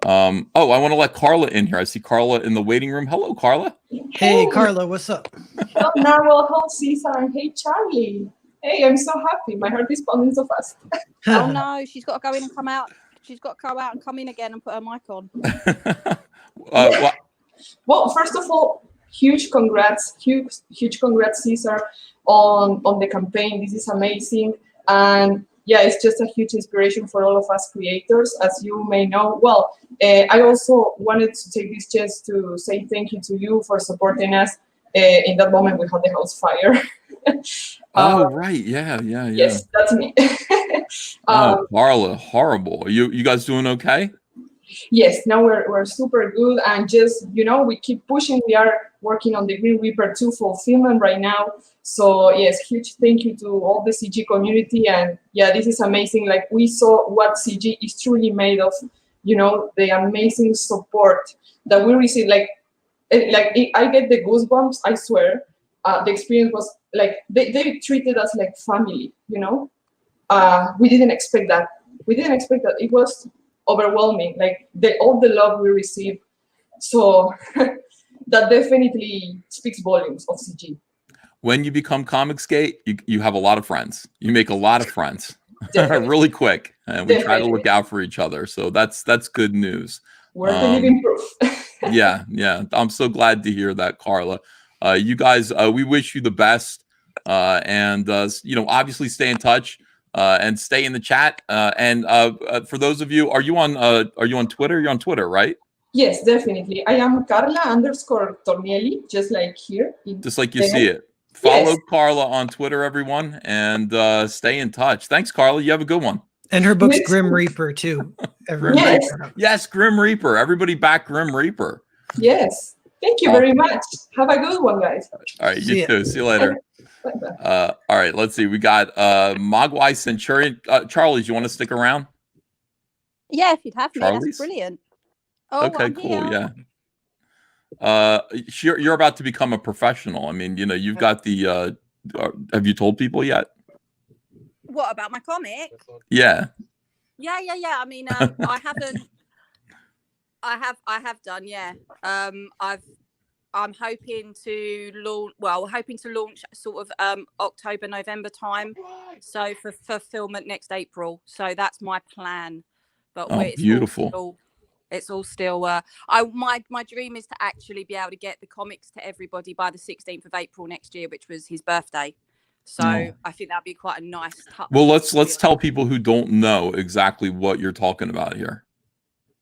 I want to let Carla in here. I see Carla in the waiting room. Hello, Carla. Hey, Carla, what's up? Hello, Narwhal. Hello, Caesar. And hey, Charlie. Hey, I'm so happy. My heart is pounding so fast. Oh, no. She's got to go in and come out. She's got to go out and come in again and put her mic on. Well, first of all, huge congrats, Caesar, on the campaign. This is amazing. And yeah, it's just a huge inspiration for all of us creators, as you may know. Well, I also wanted to take this chance to say thank you to you for supporting us. In that moment, we had the house fire. Right. Yeah. Yes, that's me. Carla, horrible. You guys doing okay? Yes, now we're super good, and just we keep pushing. We are working on the Green Reaper 2 fulfillment right now. So yes, huge thank you to all the CG community, and yeah, this is amazing. Like, we saw what CG is truly made of. The amazing support that we receive. Like I get the goosebumps. I swear, the experience was like they treated us like family. We didn't expect that. It was overwhelming, like all the love we received. So that definitely speaks volumes of CG. When you become Comicsgate, you have a lot of friends. You make a lot of friends really quick, and we try to look out for each other. So that's good news. We're the living proof. yeah. I'm so glad to hear that, Carla. You guys, we wish you the best, and obviously stay in touch. And stay in the chat. And for those of you, are you on Twitter? You're on Twitter, right? Yes, definitely. I am Carla_Tornielli, just like here. Just like you see it. Follow Carla on Twitter, everyone, and stay in touch. Thanks, Carla. You have a good one. And her book's Grim Reaper too. Yes, Grim Reaper. Everybody back Grim Reaper. Yes. Thank you very much. Have a good one, guys. All right, you too. See you later. All right, let's see. We got Mogwai Centurion. Charlie's, you want to stick around? Yeah, if you'd have me, Charlie's? that's brilliant. Oh, Okay, I'm cool. here. Yeah. You're about to become a professional. I mean, you've got the. Have you told people yet? What about my comic? Yeah. Yeah. I mean, I haven't. I have done. Yeah. I'm hoping to launch. Well, we're hoping to launch sort of October, November time. So for fulfillment next April. So that's my plan. But it's beautiful. It's all still. My dream is to actually be able to get the comics to everybody by the 16th of April next year, which was his birthday. So I think that'd be quite a nice touch. Well, let's tell people who don't know exactly what you're talking about here.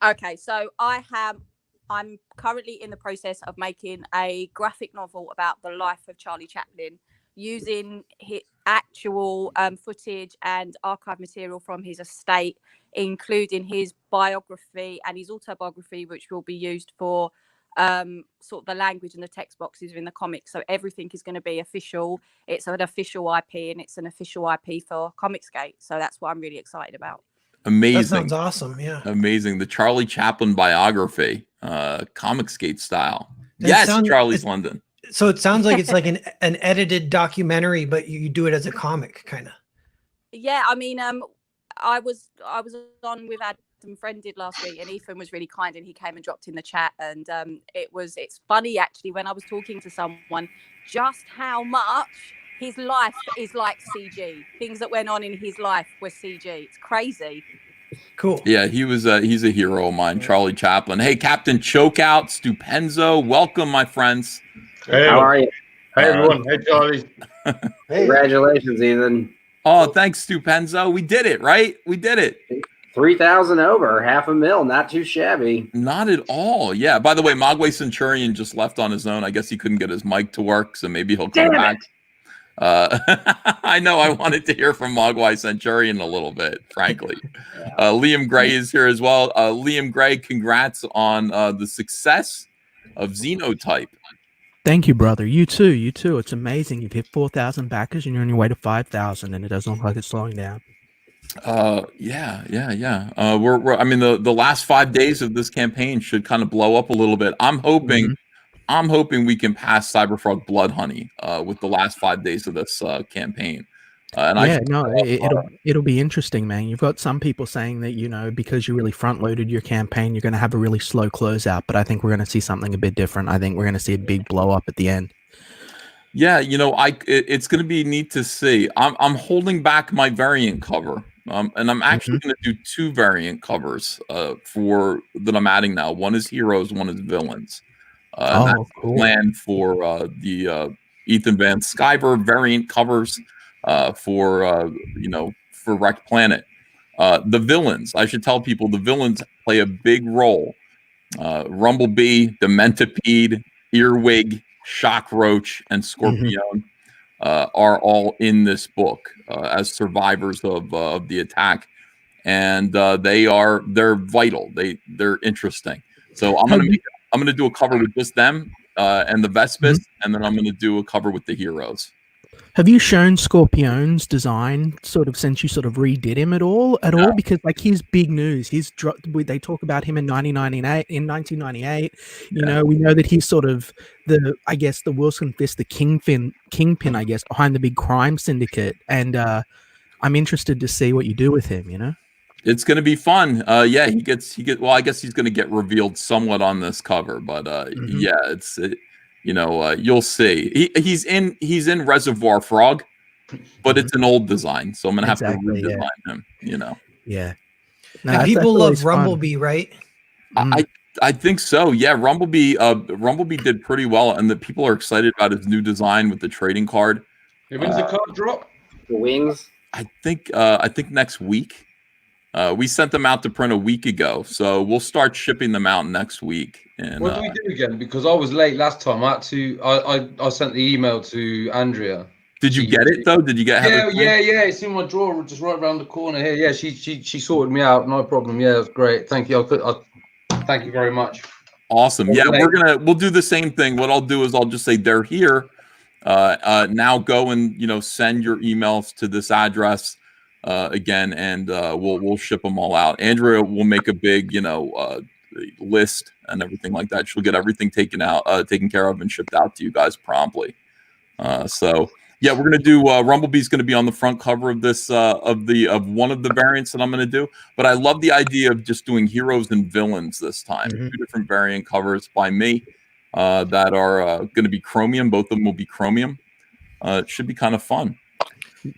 Okay, so I'm currently in the process of making a graphic novel about the life of Charlie Chaplin, using his actual footage and archive material from his estate, including his biography and his autobiography, which will be used for sort of the language and the text boxes in the comics. So everything is going to be official. It's an official IP, and it's an official IP for Comicsgate. So that's what I'm really excited about. Amazing. That sounds awesome. Yeah. Amazing. The Charlie Chaplin biography, Comicsgate style. Yes, Charlie's London. So it sounds like it's like an edited documentary, but you do it as a comic, kind of. Yeah, I mean, I was on with Adam Friend did last week, and Ethan was really kind, and he came and dropped in the chat, and it's funny actually when I was talking to someone just how much his life is like CG. Things that went on in his life were CG. It's crazy. Cool. Yeah, he's a hero of mine, Charlie Chaplin. Hey, Captain Chokeout, Stupenzo, welcome, my friends. Hey, how are you? Hey, everyone. Hey, Charlie. Congratulations, Ethan. Oh, thanks, Stupenzo. We did it, right? We did it. 3,000 over, $500,000. Not too shabby. Not at all. Yeah. By the way, Mogwai Centurion just left on his own. I guess he couldn't get his mic to work, so maybe he'll come back. I know I wanted to hear from Mogwai Centurion a little bit, frankly. Liam Gray is here as well. Liam Gray, congrats on the success of Xenotype. Thank you, brother. You too. You too. It's amazing. You've hit 4,000 backers and you're on your way to 5,000, and it doesn't look like it's slowing down. Yeah. I mean, the last 5 days of this campaign should kind of blow up a little bit. I'm hoping we can pass Cyberfrog Blood Honey with the last 5 days of this campaign. It'll be interesting, man. You've got some people saying that, because you really front loaded your campaign, you're going to have a really slow closeout, but I think we're going to see something a bit different. I think we're going to see a big blow up at the end. Yeah, it's going to be neat to see. I'm holding back my variant cover, and I'm actually going to do 2 variant covers that I'm adding now. One is heroes, one is villains. That's cool. Planned for the Ethan Van Sciver variant covers for Rekt Planet. The villains, I should tell people, the villains play a big role. Rumblebee, Dementipede, Earwig, Shockroach, and Scorpion are all in this book as survivors of the attack, and they're vital. They're interesting. So I'm gonna do a cover with just them and the Vespis, and then I'm gonna do a cover with the heroes. Have you shown Scorpion's design sort of since you sort of redid him at all? Because like his big news, they talk about him in 1998. We know that he's sort of the Wilson Fisk, the kingpin, I guess, behind the big crime syndicate. And I'm interested to see what you do with him. It's going to be fun. Yeah, he gets. Well, I guess he's going to get revealed somewhat on this cover, but yeah, you'll see. He's in Reservoir Frog, but it's an old design, so I'm gonna have to redesign him. Yeah. No, people love Rumblebee, right? I think so. Yeah, Rumblebee did pretty well, and the people are excited about his new design with the trading card. When's the card drop? The wings. I think next week. We sent them out to print a week ago, so we'll start shipping them out next week. And what do we do again? Because I was late last time. I sent the email to Andrea. Did you get it though? Did you get? Yeah. It's in my drawer, just right around the corner here. Yeah, she sorted me out. No problem. Yeah, it was great. Thank you. Thank you very much. Awesome. Yeah, we'll do the same thing. What I'll do is I'll just say they're here. Now go and send your emails to this address again, and we'll ship them all out. Andrea will make a big list and everything like that. She'll get everything taken care of and shipped out to you guys promptly. So yeah, we're gonna do Rumblebee's gonna be on the front cover of this of one of the variants that I'm gonna do. But I love the idea of just doing heroes and villains this time. 2 different variant covers by me that are gonna be chromium. Both of them will be chromium. It should be kind of fun.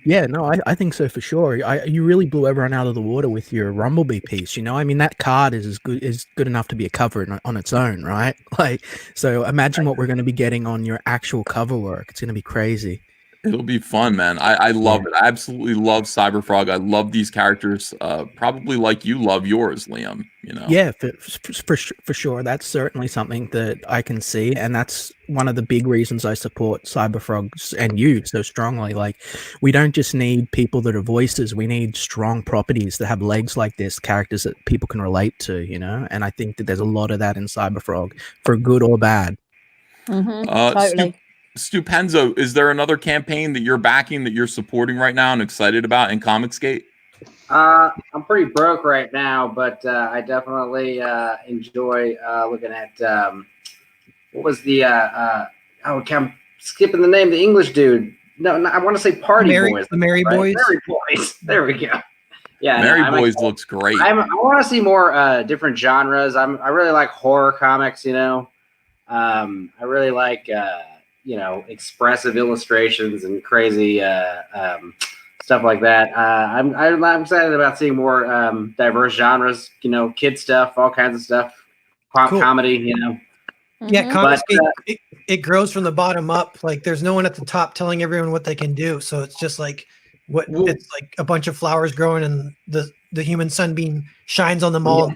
Yeah, no, I think so for sure. You really blew everyone out of the water with your Rumblebee piece. I mean, that card is good enough to be a cover on its own, right? Like, so imagine what we're going to be getting on your actual cover work. It's going to be crazy. It'll be fun, man. I love it. I absolutely love Cyberfrog. I love these characters, probably like you love yours, Liam. Yeah, for sure. That's certainly something that I can see, and that's one of the big reasons I support Cyberfrogs and you so strongly. Like, we don't just need people that are voices. We need strong properties that have legs like this, characters that people can relate to. And I think that there's a lot of that in Cyberfrog, for good or bad. Totally. Stupenzo, is there another campaign that you're backing, that you're supporting right now and excited about in Comicsgate? I'm pretty broke right now, but I definitely enjoy looking at what was the I'm skipping the name, the English dude. No, I want to say Party Boys. The Merry Boys. Merry Boys. There we go. Yeah, Merry Boys looks great. I want to see more different genres. I really like horror comics. I really like expressive illustrations and crazy stuff like that. I'm excited about seeing more diverse genres. Kid stuff, all kinds of stuff, Cool. comedy. Yeah, Comicsgate, it grows from the bottom up. Like, there's no one at the top telling everyone what they can do. So it's just like it's like a bunch of flowers growing, and the human sunbeam shines on them all.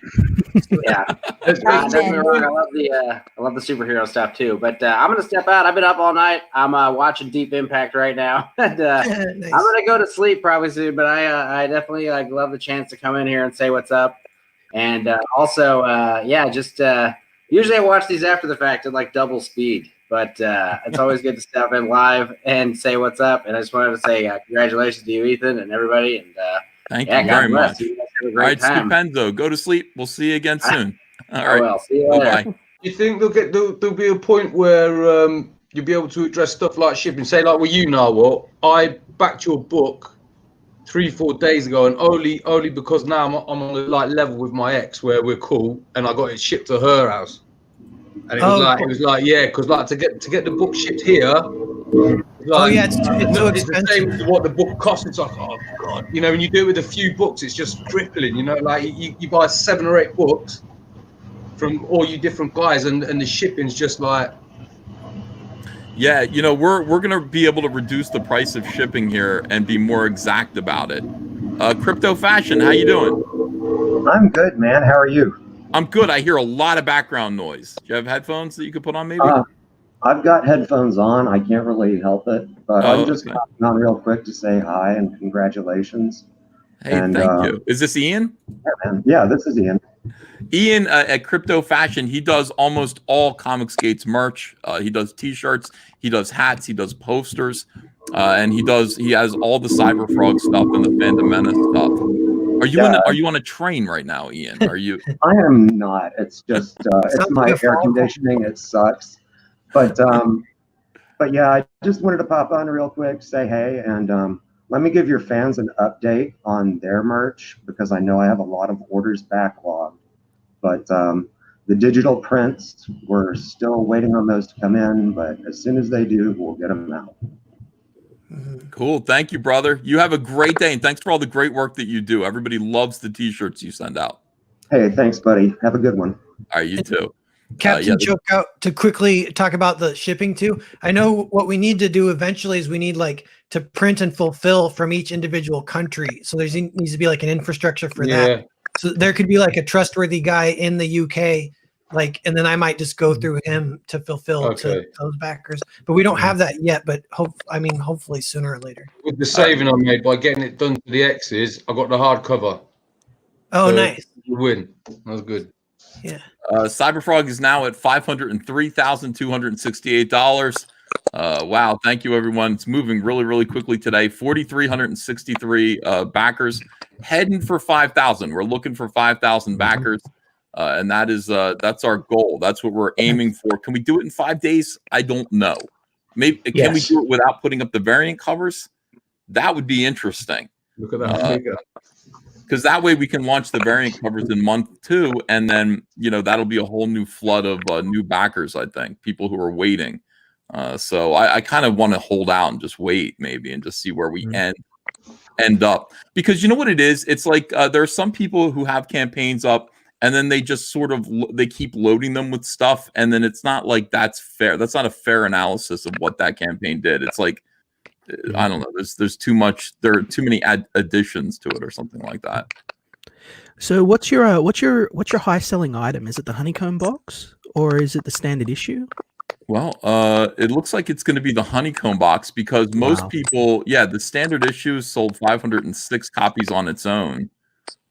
Yeah, definitely right. I love the superhero stuff too. But I'm gonna step out. I've been up all night. I'm watching Deep Impact right now, and nice. I'm gonna go to sleep probably soon. But I definitely love the chance to come in here and say what's up, and also usually I watch these after the fact at double speed. But it's always good to step in live and say what's up. And I just wanted to say congratulations to you, Ethan, and everybody. And thank you very much. You guys have a All great right, time. Stupenzo, go to sleep. We'll see you again soon. All right. Well, see you later. Bye. You think there'll be a point where you'll be able to address stuff like shipping? Say, like, well, what? I backed your book 3-4 days ago, and only because now I'm on the level with my ex where we're cool, and I got it shipped to her house. And it was because to get the book shipped here. It's so expensive. It's the same as what the book costs. It's like, oh god, when you do it with a few books, it's just crippling. You buy 7 or 8 books from all you different guys, and the shipping's just like. Yeah, we're gonna be able to reduce the price of shipping here and be more exact about it. Crypto Fashion, how you doing? I'm good, man. How are you? I'm good. I hear a lot of background noise. Do you have headphones that you could put on, maybe? I've got headphones on. I can't really help it, but I'm just coming on real quick to say hi and congratulations. Hey, thank you. Is this Ian? Yeah, man. Yeah, this is Ian. Ian at Crypto Fashion, he does almost all Comicsgate's merch. He does T-shirts, he does hats, he does posters, and he has all the Cyberfrog stuff and the Phantom Menace stuff. Are you on a train right now, Ian? Are you? I am not. It's just it's my air conditioning. It sucks. But yeah, I just wanted to pop on real quick, say hey, and let me give your fans an update on their merch, because I know I have a lot of orders backlogged. But the digital prints, we're still waiting on those to come in, but as soon as they do, we'll get them out. Cool. Thank you, brother. You have a great day, and thanks for all the great work that you do. Everybody loves the T-shirts you send out. Hey, thanks, buddy. Have a good one. All right, you too. Captain Choke out to quickly talk about the shipping too. I know what we need to do eventually is we need to print and fulfill from each individual country. So there needs to be an infrastructure for that. So there could be a trustworthy guy in the UK, and then I might just go through him to fulfill to those backers. But we don't have that yet. But hopefully sooner or later. With the saving I made by getting it done to the X's, I got the hardcover. Oh, nice. Win. That was good. Yeah. Cyberfrog is now at $503,268. Wow, thank you everyone. It's moving really, really quickly today. 4,363 backers, heading for 5,000. We're looking for 5,000 backers, and that's our goal. That's what we're aiming for. Can we do it in 5 days? I don't know. Maybe can we do it without putting up the variant covers? That would be interesting. Look at that figure. Because that way we can launch the variant covers in month 2, and then that'll be a whole new flood of new backers. I think people who are waiting. So I kind of want to hold out and just wait maybe and just see where we end up, because you know what it is. It's like there are some people who have campaigns up and then they just sort of they keep loading them with stuff, and then it's not like that's fair. That's not a fair analysis of what that campaign did. It's like I don't know. There's too much. There are too many additions to it or something like that. So what's your high selling item? Is it the honeycomb box or is it the standard issue? Well, it looks like it's going to be the honeycomb box, because most people, the standard issue sold 506 copies on its own.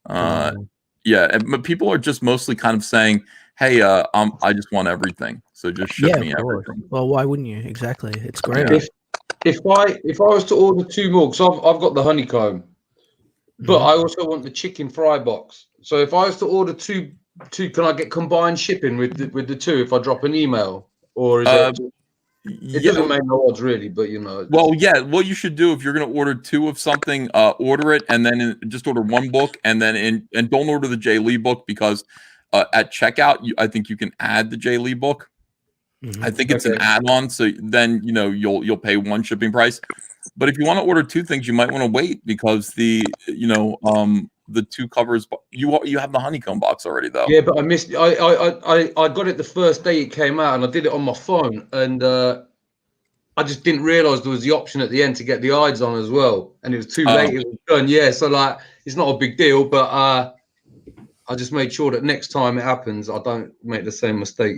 But people are just mostly kind of saying, "Hey, I just want everything, so just ship me everything." Well, why wouldn't you? Exactly, it's great. If I was to order 2 more, because I've got the honeycomb, but I also want the chicken fry box. So if I was to order two, can I get combined shipping with the 2 if I drop an email? Or is it doesn't make no odds really, but Well, what you should do if you're going to order 2 of something, order it and then just order 1 book, and then and don't order the Jay Lee book, because at checkout I think you can add the Jay Lee book. I think it's an add-on, so then you'll pay 1 shipping price. But if you want to order 2 things, you might want to wait, because the 2 covers, you have the honeycomb box already though. Yeah, but I missed. I got it the first day it came out, and I did it on my phone, and I just didn't realize there was the option at the end to get the eyes on as well, and it was too late. It was done. Yeah, so like it's not a big deal, but I just made sure that next time it happens, I don't make the same mistake.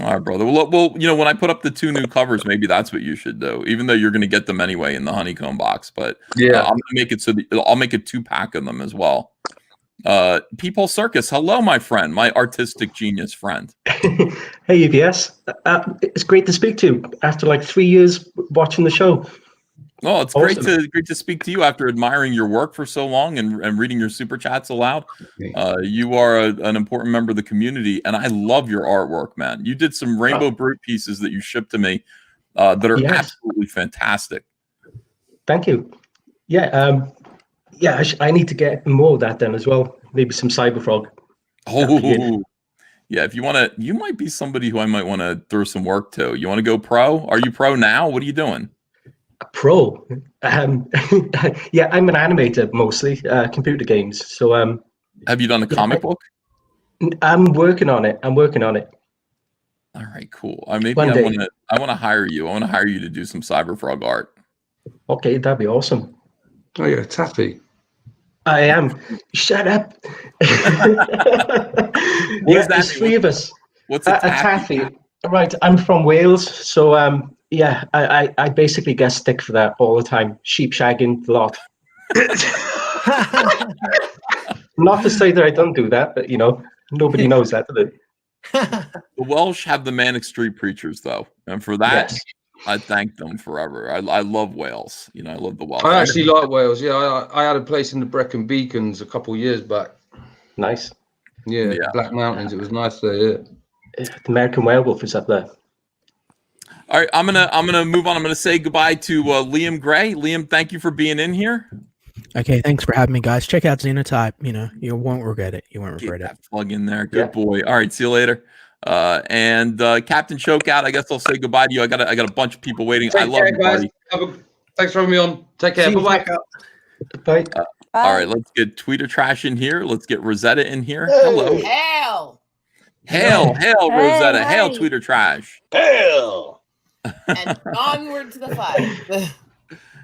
All right, brother. Well, when I put up the 2 new covers, maybe that's what you should do, even though you're going to get them anyway in the honeycomb box. But I'm going to make it so I'll make a 2-pack of them as well. People Circus, hello, my friend, my artistic genius friend. Hey, UBS. It's great to speak to you after like 3 years watching the show. Oh, it's awesome. great to speak to you after admiring your work for so long and reading your super chats aloud. You are an important member of the community, and I love your artwork, man. You did some Rainbow Brute pieces that you shipped to me that are absolutely fantastic. Thank you. Yeah, I need to get more of that then as well. Maybe some Cyberfrog. Oh, yeah. If you want to, you might be somebody who I might want to throw some work to. You want to go pro? Are you pro now? What are you doing? Pro. Yeah, I'm an animator mostly, computer games. So have you done a comic book? I'm working on it. All right, cool. Maybe I want to hire you. I want to hire you to do some Cyberfrog art. Okay, that'd be awesome. Oh, you're a taffy. I am. Shut up. There's 3 of us. What's a taffy? Right, I'm from Wales, so I basically get stick for that all the time. Sheep shagging a lot. Not to say that I don't do that, but nobody knows that, do they? The Welsh have the Manic Street Preachers, though, and for that, I thank them forever. I love Wales. I love the Welsh. I actually like Wales. Yeah, I had a place in the Brecon Beacons a couple of years back. Nice. Yeah, Black Mountains. It was nice there. Yeah. The American Werewolf is up there. All right, I'm gonna move on. I'm gonna say goodbye to Liam Gray. Liam, thank you for being in here. Okay, thanks for having me, guys. Check out Xenotype. You won't regret it. You won't regret it. Plug in there. Good boy. All right, see you later. And Captain Chokeout, I guess I'll say goodbye to you. I got a bunch of people waiting. I love you, buddy. Thanks for having me on. Take care. Bye-bye. Bye. All right, let's get Tweeter Trash in here. Let's get Rosetta in here. Hello. Hail, Rosetta. Hey. Hail, Tweeter Trash. Hail. And onward to the fight.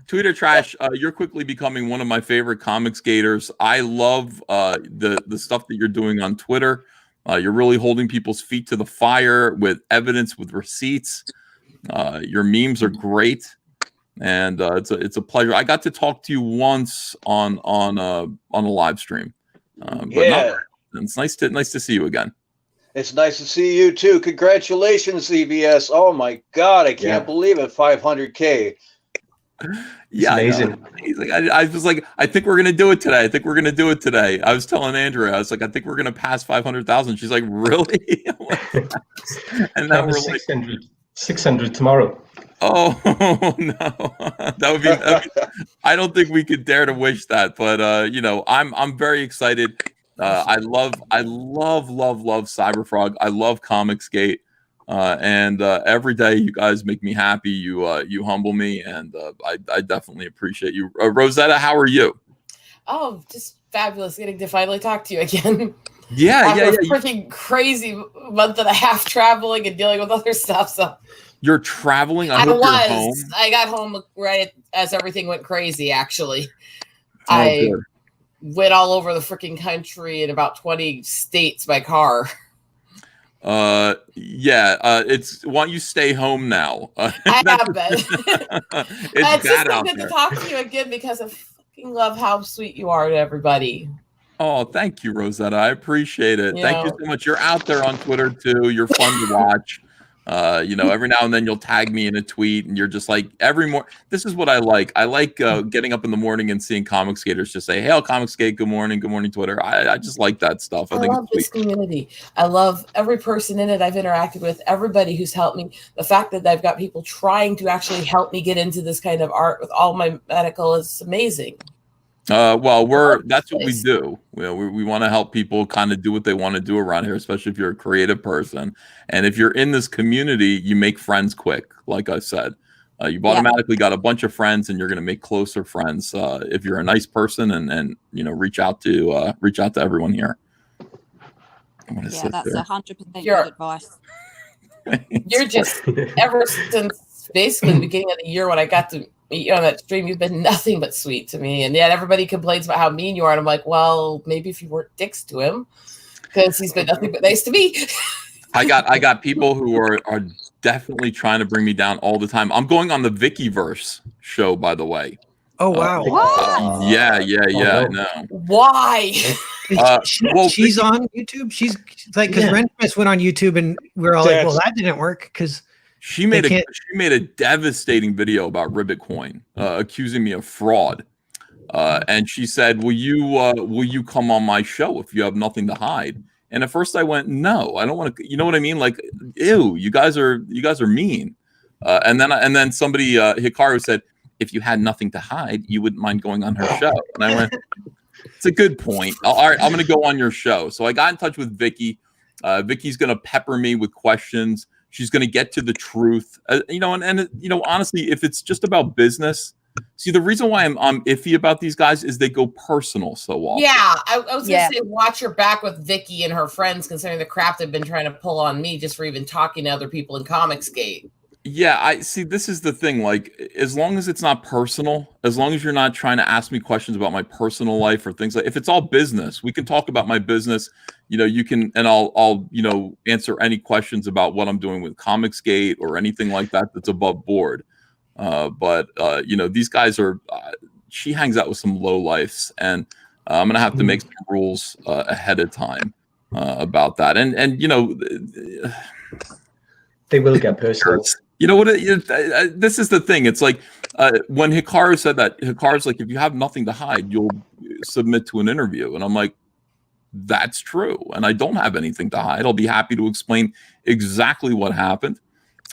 Tweeter Trash, you're quickly becoming one of my favorite comics gators. I love the stuff that you're doing on Twitter. You're really holding people's feet to the fire with evidence, with receipts. Your memes are great, and it's a pleasure. I got to talk to you once on a live stream, but It's nice to see you again. It's nice to see you too. Congratulations, CVS. Oh my God, I can't believe it. 500K. Yeah, amazing. I was like, I think we're gonna do it today. I was telling Andrea, I was like, I think we're gonna pass 500,000. She's like, really? And now we're like 600 tomorrow. Oh no, that would be. I don't think we could dare to wish that, but I'm very excited. I love Cyberfrog. I love Comicsgate, and every day you guys make me happy. You humble me, and I definitely appreciate you. Rosetta, how are you? Oh, just fabulous getting to finally talk to you again. Yeah, After a freaking crazy month and a half traveling and dealing with other stuff. So you're traveling. I hope you're home. I got home right as everything went crazy. Actually, good. Went all over the freaking country in about 20 states by car. It's why don't you stay home now? I have been. It's just bad out good there. to talk to you again because I fucking love how sweet you are to everybody. Oh, thank you, Rosetta. I appreciate it. You Thank you know. so much. You're out there on Twitter too. You're fun to watch. Every now and then you'll tag me in a tweet, and you're just like every morning. This is what I like. I like getting up in the morning and seeing comic skaters just say, "Hail, Comicsgate! Good morning, Twitter." I just like that stuff. I think love it's this sweet. community. I love every person in it I've interacted with, everybody who's helped me. The fact that I've got people trying to actually help me get into this kind of art with all my medical is amazing. That's what we do. We want to help people kind of do what they want to do around here, especially if you're a creative person. And if you're in this community, you make friends quick. Like I said, you've automatically got a bunch of friends, and you're going to make closer friends if you're a nice person and reach out to everyone here. Yeah, that's 100% good You're- advice. You're just ever since basically the beginning of the year when I got to meet you on that stream, you've been nothing but sweet to me. And yet everybody complains about how mean you are. And I'm like, well, maybe if you weren't dicks to him, because he's been nothing but nice to me. I got people who are definitely trying to bring me down all the time. I'm going on the Vikiverse show, by the way. Oh wow! Yeah. No. Why? She's on YouTube. She's like, because Ren Smith went on YouTube, and we're all like, well, that didn't work because She made a devastating video about Ribbit Coin, accusing me of fraud. And she said, "Will you come on my show if you have nothing to hide?" And at first I went, "No, I don't want to." You know what I mean? Like, ew, you guys are mean. And then somebody, Hikaru, said, "If you had nothing to hide, you wouldn't mind going on her show." And I went, "It's a good point. All right, I'm going to go on your show." So I got in touch with Vicky. Vicky's going to pepper me with questions. She's going to get to the truth. Honestly, if it's just about business, see, the reason why I'm iffy about these guys is they go personal so often. Yeah, I was going to say, watch your back with Vicky and her friends, considering the crap they've been trying to pull on me just for even talking to other people in Comicsgate. Yeah, I see. This is the thing. Like, as long as it's not personal, as long as you're not trying to ask me questions about my personal life or things like, if it's all business, we can talk about my business. You can, and I'll answer any questions about what I'm doing with Comicsgate or anything like that that's above board. But these guys are. She hangs out with some lowlifes, and I'm gonna have to make some rules ahead of time about that. And they will get personal. You know what? This is the thing. It's like when Hikaru said that, Hikaru's like, if you have nothing to hide, you'll submit to an interview. And I'm like, that's true. And I don't have anything to hide. I'll be happy to explain exactly what happened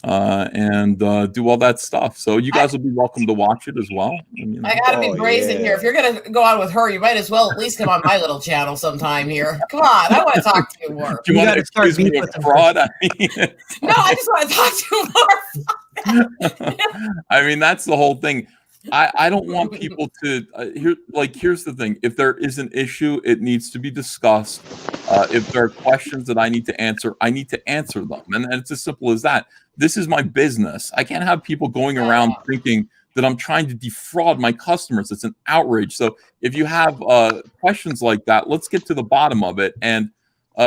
and do all that stuff. So you guys will be welcome to watch it as well. I got to be brazen here. If you're going to go on with her, you might as well at least come on my little channel sometime here. Come on. I want to talk to you more. Do you want to excuse me of fraud? I mean, no, I just want to talk to you more. I mean, that's the whole thing. I don't want people to here's the thing. If there is an issue, it needs to be discussed. If there are questions that I need to answer, I need to answer them. And it's as simple as that. This is my business. I can't have people going around thinking that I'm trying to defraud my customers. It's an outrage. So if you have questions like that, let's get to the bottom of it. And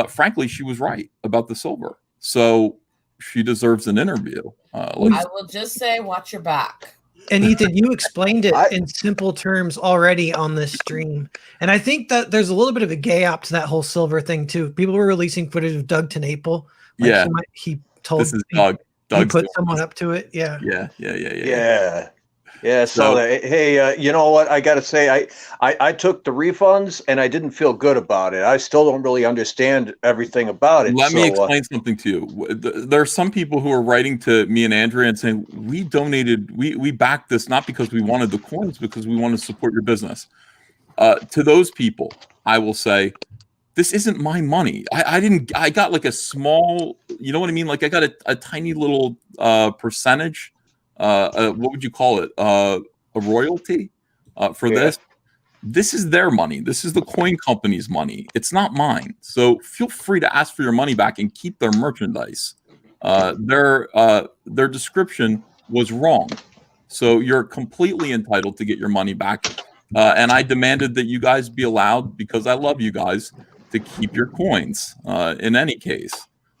frankly, she was right about the silver. So she deserves an interview. I will just say, watch your back. And Ethan, you explained it in simple terms already on this stream. And I think that there's a little bit of a gay op to that whole silver thing too. People were releasing footage of Doug TenNapel. Like Yeah. he told This is Doug. He Doug's put doing someone this. up to it. Yeah. Yeah. So, So- hey, you know what? I got to say, I took the refunds and I didn't feel good about it. I still don't really understand everything about it. Let me So, explain something to you. There are some people who are writing to me and Andrea and saying, we donated, we backed this not because we wanted the coins, because we want to support your business. To those people, I will say, this isn't my money. I got like a small, you know what I mean? Like I got a tiny little percentage. What would you call it? A royalty for this. This is their money. This is the coin company's money. It's not mine. So feel free to ask for your money back and keep their merchandise. Their description was wrong. So you're completely entitled to get your money back. And I demanded that you guys be allowed, because I love you guys, to keep your coins in any case.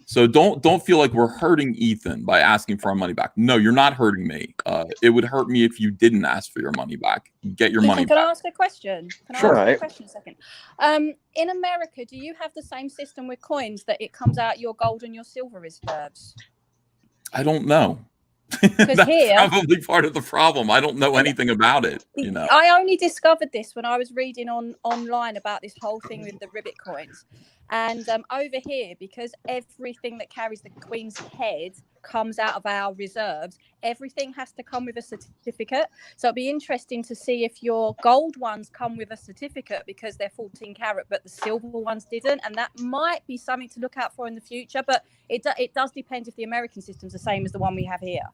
So don't feel like we're hurting Ethan by asking for our money back. No, you're not hurting me. It would hurt me if you didn't ask for your money back. Get your money Can back. I ask a question? Can I Sure. ask a question a second? In America, do you have the same system with coins that it comes out your gold and your silver reserves? I don't know. Because That's here, probably part of the problem. I don't know anything about it. You know. I only discovered this when I was reading online about this whole thing with the ribbit coins. And over here, because everything that carries the Queen's head comes out of our reserves, everything has to come with a certificate. So it'd be interesting to see if your gold ones come with a certificate because they're 14 karat, but the silver ones didn't. And that might be something to look out for in the future. But it does depend if the American system's the same as the one we have here.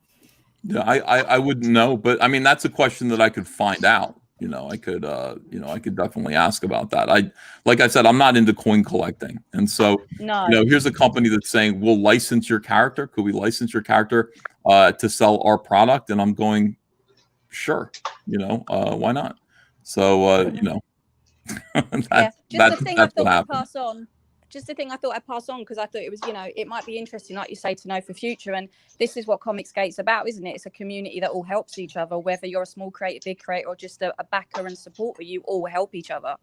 Yeah, I wouldn't know, but I mean that's a question that I could find out. I could definitely ask about that. Like I said, I'm not into coin collecting, and so here's a company that's saying we'll license your character. Could we license your character to sell our product? And I'm going, sure. Why not? So Just the thing I that's what thought I'd happened. pass on. Just the thing I thought I'd pass on because I thought it was, it might be interesting, like you say, to know for future. And this is what Comicsgate's about, isn't it? It's a community that all helps each other, whether you're a small creator, big creator, or just a backer and supporter. You all help each other.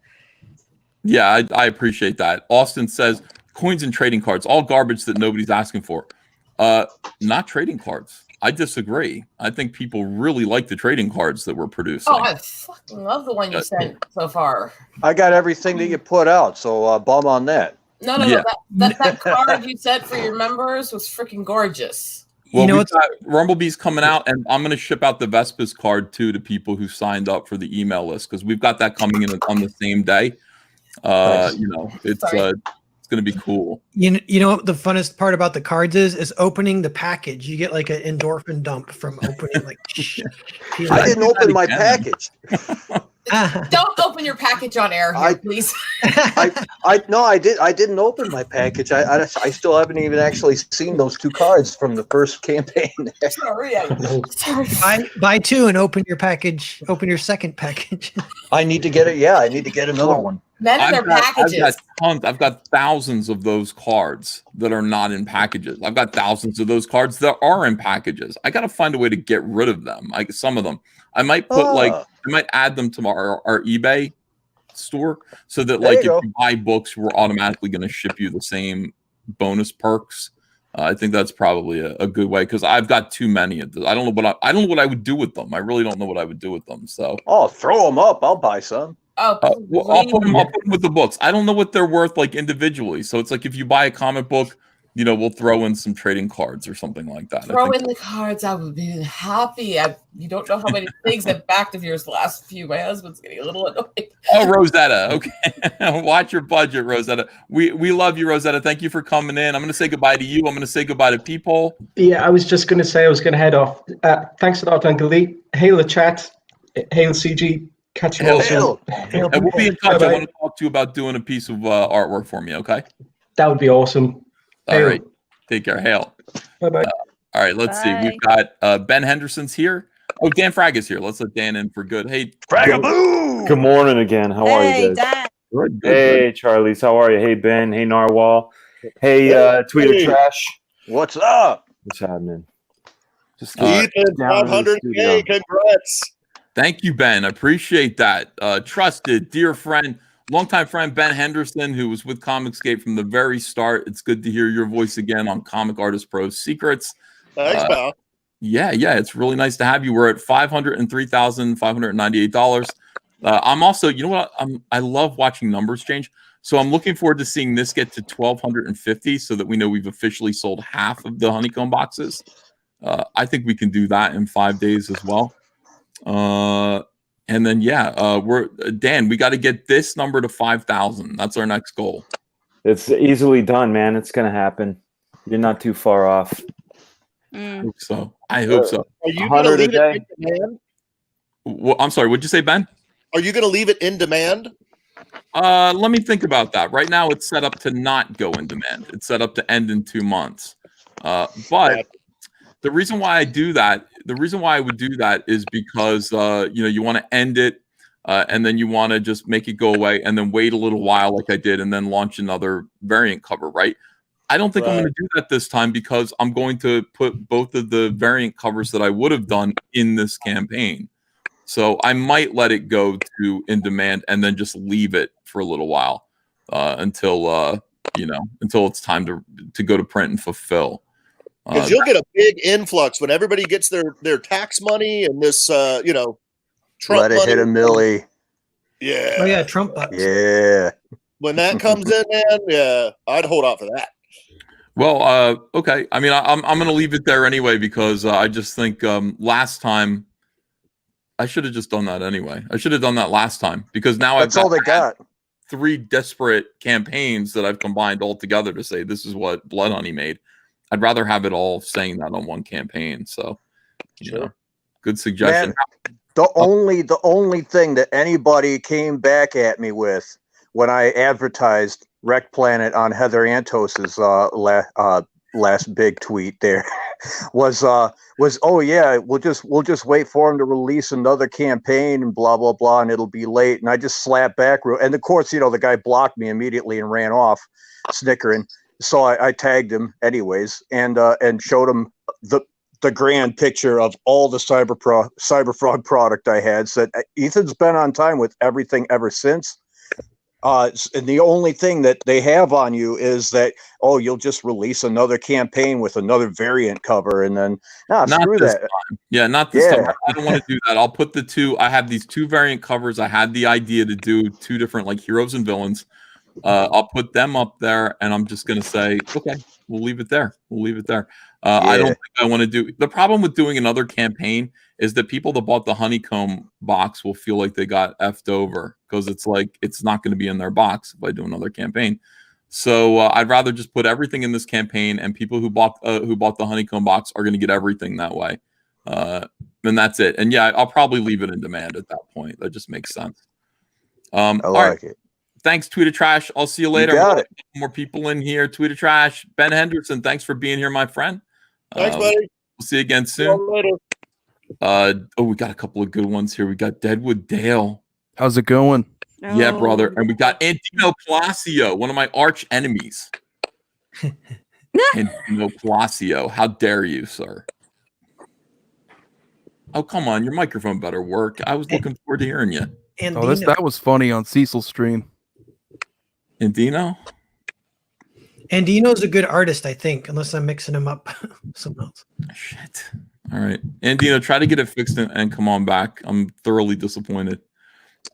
Yeah, I appreciate that. Austin says coins and trading cards, all garbage that nobody's asking for. Not trading cards. I disagree. I think people really like the trading cards that we're producing. Oh, I fucking love the one you sent so far. I got everything that you put out, so bum on that. No, that card you sent for your members was freaking gorgeous. Well, we've got Rumblebee's coming out, and I'm going to ship out the Vespas card too to people who signed up for the email list because we've got that coming in on the same day. Nice. It's going to be cool. You know what the funnest part about the cards is opening the package. You get like an endorphin dump from opening. Like I didn't open my package. Don't open your package on air here, please. I didn't open my package. I still haven't even actually seen those two cards from the first campaign. Sorry. Buy two and open your package. Open your second package. I need to get it. Yeah, I need to get another one. Men and their packages. I've got thousands of those cards that are not in packages. I've got thousands of those cards that are in packages. I got to find a way to get rid of them. Some of them. I might put I might add them to our eBay store so that if you buy books, we're automatically going to ship you the same bonus perks. I think that's probably a good way because I've got too many of those. I don't know what I would do with them. I really don't know what I would do with them. So throw them up. I'll buy some. I'll put them with the books. I don't know what they're worth individually. So it's like if you buy a comic book, we'll throw in some trading cards or something like that. Throw in the cards. I would be happy. You don't know how many things I've backed of yours the last few. My husband's getting a little annoyed. Oh, Rosetta. Okay. Watch your budget, Rosetta. We love you, Rosetta. Thank you for coming in. I'm going to say goodbye to you. I'm going to say goodbye to people. Yeah, I was just going to say I was going to head off. Thanks a lot, Uncle Lee. Hail the chat. Hail CG. Catch you all soon. And we'll be in touch. I want to talk to you about doing a piece of artwork for me, okay? That would be awesome. All right. Take care. Hail. Bye-bye. All right, let's see. We've got Ben Henderson's here. Oh, Dan Frag is here. Let's let Dan in for good. Hey, Fragaboo! Good morning again. How are you guys? Dan. Good. Hey, Charlize. How are you? Hey, Ben. Hey, Narwhal. Hey, Tweeter Trash. What's up? What's happening? Just Ethan, down to the 500K, congrats. Thank you, Ben. I appreciate that. Trusted, dear friend, longtime friend Ben Henderson, who was with Comicsgate from the very start. It's good to hear your voice again on Comic Artist Pro Secrets. Thanks, pal. Yeah, it's really nice to have you. We're at $503,598. I'm also, you know what? I love watching numbers change. So I'm looking forward to seeing this get to 1,250 so that we know we've officially sold half of the honeycomb boxes. I think we can do that in 5 days as well. And then we're Dan, we got to get this number to 5,000. That's our next goal. It's easily done, man. It's gonna happen. You're not too far off. I hope so. I hope so. Are you going to leave it in demand? I'm sorry, what'd you say, Ben? Are you going to leave it in demand? Let me think about that. Right now it's set up to not go in demand. It's set up to end in 2 months. But the reason why I do that, the reason why I would do that is because you want to end it and then you want to just make it go away and then wait a little while like I did and then launch another variant cover, right? I don't think I'm going to do that this time because I'm going to put both of the variant covers that I would have done in this campaign. So I might let it go to in demand and then just leave it for a little while until it's time to go to print and fulfill. Because you'll get a big influx when everybody gets their tax money and this, Trump Let it money. hit a milli. Yeah. Oh yeah, Trump bucks. Yeah. When that comes in, man, yeah, I'd hold out for that. Well, okay. I mean, I'm going to leave it there anyway because I just think last time I should have just done that anyway. I should have done that last time because now That's all they got. 3 desperate campaigns that I've combined all together to say this is what Blood Honey made. I'd rather have it all saying that on one campaign. So, good suggestion. Man, the only thing that anybody came back at me with when I advertised Rekt Planet on Heather Antos's last big tweet there was oh yeah, we'll just wait for him to release another campaign and blah blah blah and it'll be late. And I just slapped back and of course the guy blocked me immediately and ran off snickering. So I tagged him anyways and showed him the grand picture of all the Cyberfrog product I had. Said Ethan's been on time with everything ever since. And the only thing that they have on you is that you'll just release another campaign with another variant cover and then screw that. Time. Yeah, not this time. I don't want to do that. I'll put the 2. I have these 2 variant covers. I had the idea to do 2 different like heroes and villains. I'll put them up there and I'm just going to say, okay, we'll leave it there. I don't think I want to do the problem with doing another campaign is that people that bought the honeycomb box will feel like they got effed over because it's like it's not going to be in their box if I do another campaign. So I'd rather just put everything in this campaign and people who bought the honeycomb box are going to get everything that way. And that's it. And yeah, I'll probably leave it in demand at that point. That just makes sense. I like it. Thanks, Tweeter Trash. I'll see you later. You got it. More people in here. Tweeter Trash. Ben Henderson, thanks for being here, my friend. Thanks, buddy. We'll see you again soon. Later. We got a couple of good ones here. We got Deadwood Dale. How's it going? Yeah, brother. And we got Antino Palacio, one of my arch enemies. Antino Palacio. How dare you, sir? Oh, come on. Your microphone better work. I was looking forward to hearing you. That was funny on Cecil's stream. Andino? Andino's a good artist, I think, unless I'm mixing him up with someone else. Shit. All right. Andino, try to get it fixed and come on back. I'm thoroughly disappointed.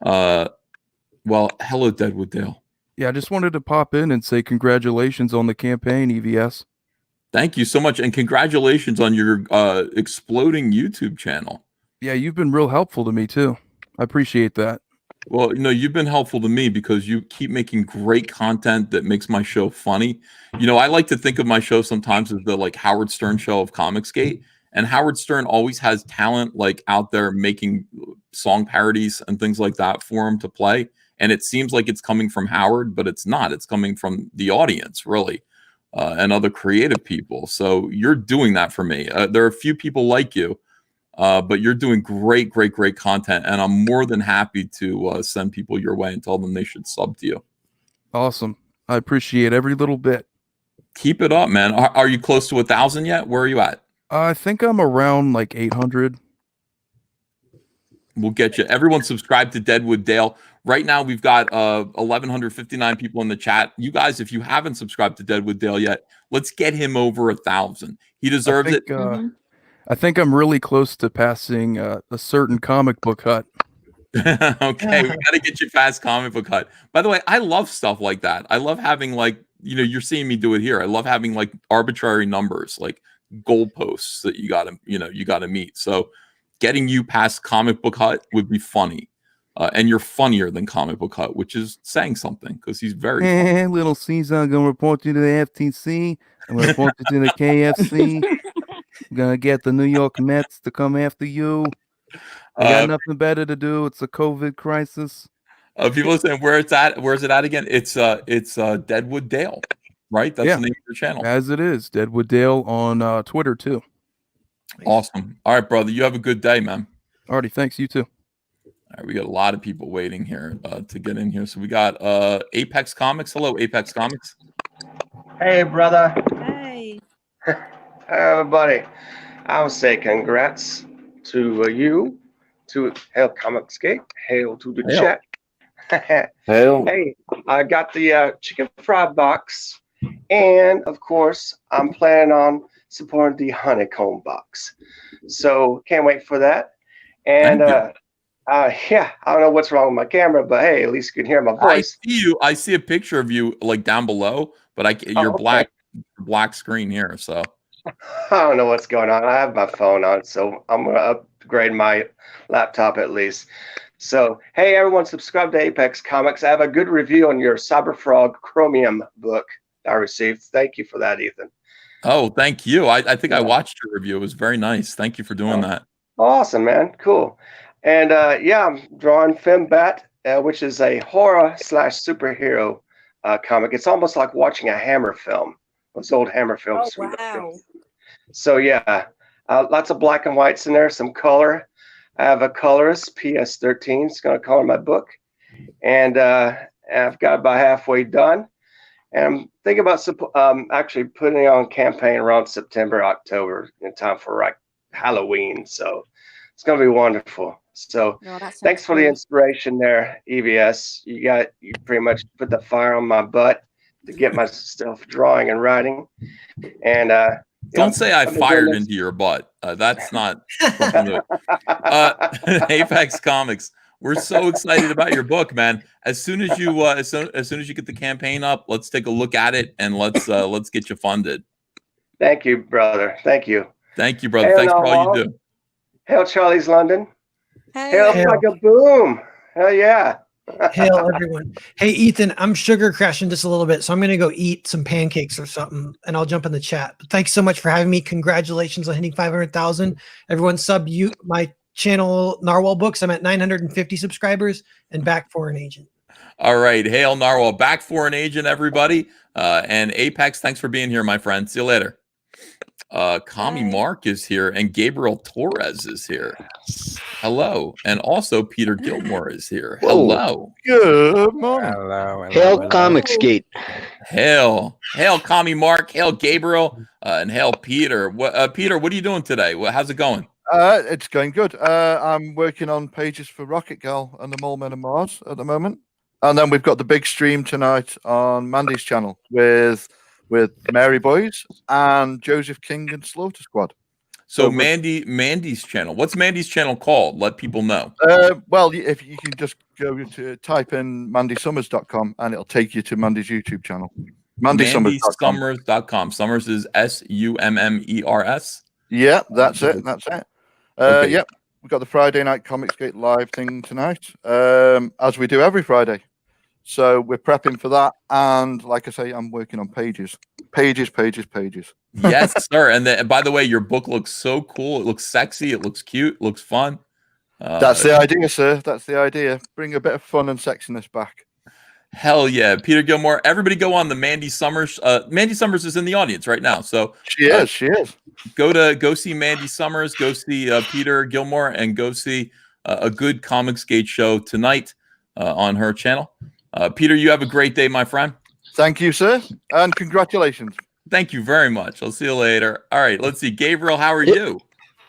Well, hello, Deadwood Dale. Yeah, I just wanted to pop in and say congratulations on the campaign, EVS. Thank you so much. And congratulations on your exploding YouTube channel. Yeah, you've been real helpful to me, too. I appreciate that. Well, you've been helpful to me because you keep making great content that makes my show funny. I like to think of my show sometimes as the like Howard Stern show of Comicsgate, and Howard Stern always has talent like out there making song parodies and things like that for him to play. And it seems like it's coming from Howard, but it's not. It's coming from the audience, really, and other creative people. So you're doing that for me. There are a few people like you. But you're doing great content, and I'm more than happy to send people your way and tell them they should sub to you. Awesome. I appreciate every little bit. Keep it up, man. Are you close to 1,000 yet? Where are you at? I think I'm around like 800. We'll get you. Everyone subscribe to Deadwood Dale. Right now, we've got 1,159 people in the chat. You guys, if you haven't subscribed to Deadwood Dale yet, let's get him over 1,000. He deserves it. I think I'm really close to passing a certain comic book hut. Okay, we got to get you past comic book hut. By the way, I love stuff like that. I love having you're seeing me do it here. I love having like arbitrary numbers, like goalposts that you got to meet. So getting you past comic book hut would be funny. And you're funnier than comic book hut, which is saying something because he's very funny. Little Caesar, I'm gonna report you to the FTC. I'm gonna report you to the KFC. I'm gonna get the New York Mets to come after you. I got nothing better to do. It's a COVID crisis. People are saying where it's at. Where's it at again? It's Deadwood Dale, right? That's the name of your channel. As it is, Deadwood Dale on Twitter too. Awesome. All right, brother. You have a good day, man. Alrighty, thanks. You too. All right, we got a lot of people waiting here to get in here. So we got Apex Comics. Hello, Apex Comics. Hey, brother. Hey. Everybody. I would say congrats to you, to Hail Comics Gate. Hail to the Hail. chat. Hail. Hey, I got the chicken fried box. And, of course, I'm planning on supporting the honeycomb box. So can't wait for that. And yeah, I don't know what's wrong with my camera, but hey, at least you can hear my voice. I see you. I see a picture of you like down below, but you're okay. black screen here. So I don't know what's going on. I have my phone on, so I'm gonna upgrade my laptop at least. So hey, everyone, subscribe to Apex Comics. I have a good review on your Cyberfrog Chromium book I received. Thank you for that, Ethan. oh, thank you. I think I watched your review. It was very nice. Thank you for doing that. Awesome, man. Cool. And yeah, I'm drawing Fembat, which is a horror / superhero comic. It's almost like watching a Hammer film. Those old Hammer films. Oh, wow. So yeah, lots of black and whites in there, some color. I have a colorist, PS13. It's going to color my book. And I've got about halfway done. And I'm thinking about actually putting it on campaign around September, October, in time for Halloween. So it's going to be wonderful. So thanks for the inspiration there, EVS. You pretty much put the fire on my butt to get myself drawing and writing. And Don't say I fired into your butt. That's not something that, Apex Comics. We're so excited about your book, man. As soon as you get the campaign up, let's take a look at it and let's get you funded. Thank you, brother. Thank you. Thank you, brother. Hail Thanks for all Noel. you do. Hail Charlie's London. Hail. Hail Boom. Hell yeah. Hail everyone. Hey Ethan, I'm sugar crashing just a little bit, so I'm gonna go eat some pancakes or something, and I'll jump in the chat. But thanks so much for having me. Congratulations on hitting 500,000. Everyone sub my channel Narwhal Books. I'm at 950 subscribers and back for an agent. All right, hail Narwhal, back for an agent, everybody. And Apex, thanks for being here, my friend. See you later. Kami Mark is here, and Gabriel Torres is here. Hello, and also Peter Gilmore is here. Hello. Good morning. Hello. Hail Comics Gate. Hail Kami Mark. Hail Gabriel, and hail Peter. Peter, what are you doing today? How's it going? It's going good. I'm working on pages for Rocket Girl and the Mole Men of Mars at the moment, and then we've got the big stream tonight on Mandy's channel with Mary Boys and Joseph King and Slaughter Squad. So Mandy's channel. What's Mandy's channel called? Let people know. Well, if you can just go to type in mandysummers.com and it'll take you to Mandy's YouTube channel. MandySummers.com. Summers is SUMMERS. Yeah, that's it. That's it. Okay. Yep, we've got the Friday Night Comics Gate live thing tonight, as we do every Friday. So we're prepping for that, and like I say, I'm working on pages. Yes, sir. And by the way, your book looks so cool. It looks sexy. It looks cute. It looks fun. That's the idea, sir. That's the idea. Bring a bit of fun and sexiness back. Hell yeah, Peter Gilmore. Everybody go on the Mandy Summers. Mandy Summers is in the audience right now, so she is. Go see Mandy Summers. Go see Peter Gilmore, and go see a good Comics Gate show tonight on her channel. Peter, you have a great day, my friend. Thank you, sir, and congratulations. Thank you very much. I'll see you later. All right, let's see. Gabriel, how are you?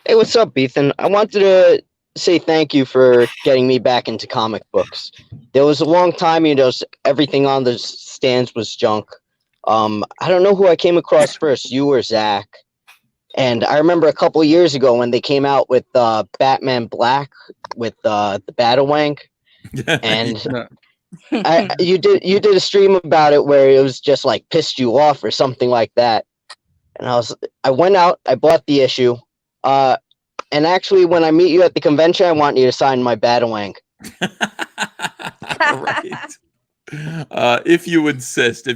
Hey, what's up, Ethan? I wanted to say thank you for getting me back into comic books. There was a long time, everything on the stands was junk. I don't know who I came across first, you or Zach. And I remember a couple of years ago when they came out with Batman Black with the Battlewank, and you did a stream about it where it was just like pissed you off or something like that. And I went out, I bought the issue. And actually, when I meet you at the convention, I want you to sign my Battlewank. Right. If you insist.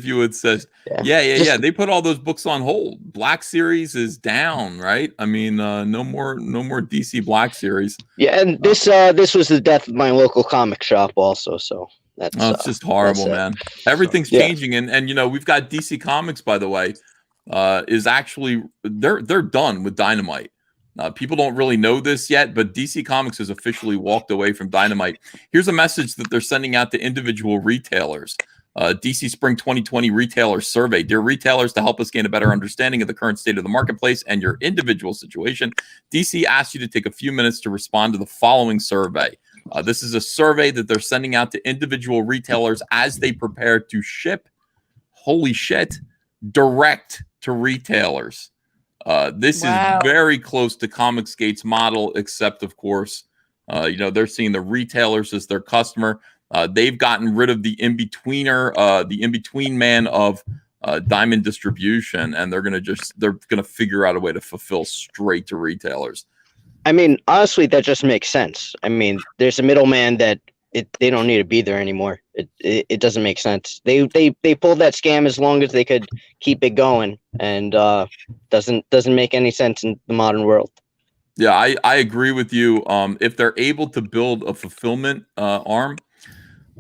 Yeah. They put all those books on hold. Black Series is down, right? I mean, no more DC Black Series. Yeah, and this was the death of my local comic shop also. So that's it's just horrible, man. Everything's changing, and we've got DC Comics, by the way, is actually they're done with Dynamite. People don't really know this yet, but DC Comics has officially walked away from Dynamite. Here's a message that they're sending out to individual retailers. DC Spring 2020 Retailer Survey. Dear retailers, to help us gain a better understanding of the current state of the marketplace and your individual situation, DC asks you to take a few minutes to respond to the following survey. This is a survey that they're sending out to individual retailers as they prepare to ship, holy shit, direct to retailers. This is very close to Comicsgate's model, except, of course, they're seeing the retailers as their customer. They've gotten rid of the in-betweener, the in-between man of Diamond Distribution, and they're gonna figure out a way to fulfill straight to retailers. I mean, honestly, that just makes sense. I mean, there's a middleman that they don't need to be there anymore. It doesn't make sense. They pulled that scam as long as they could keep it going, and doesn't make any sense in the modern world. Yeah, I agree with you. If they're able to build a fulfillment arm,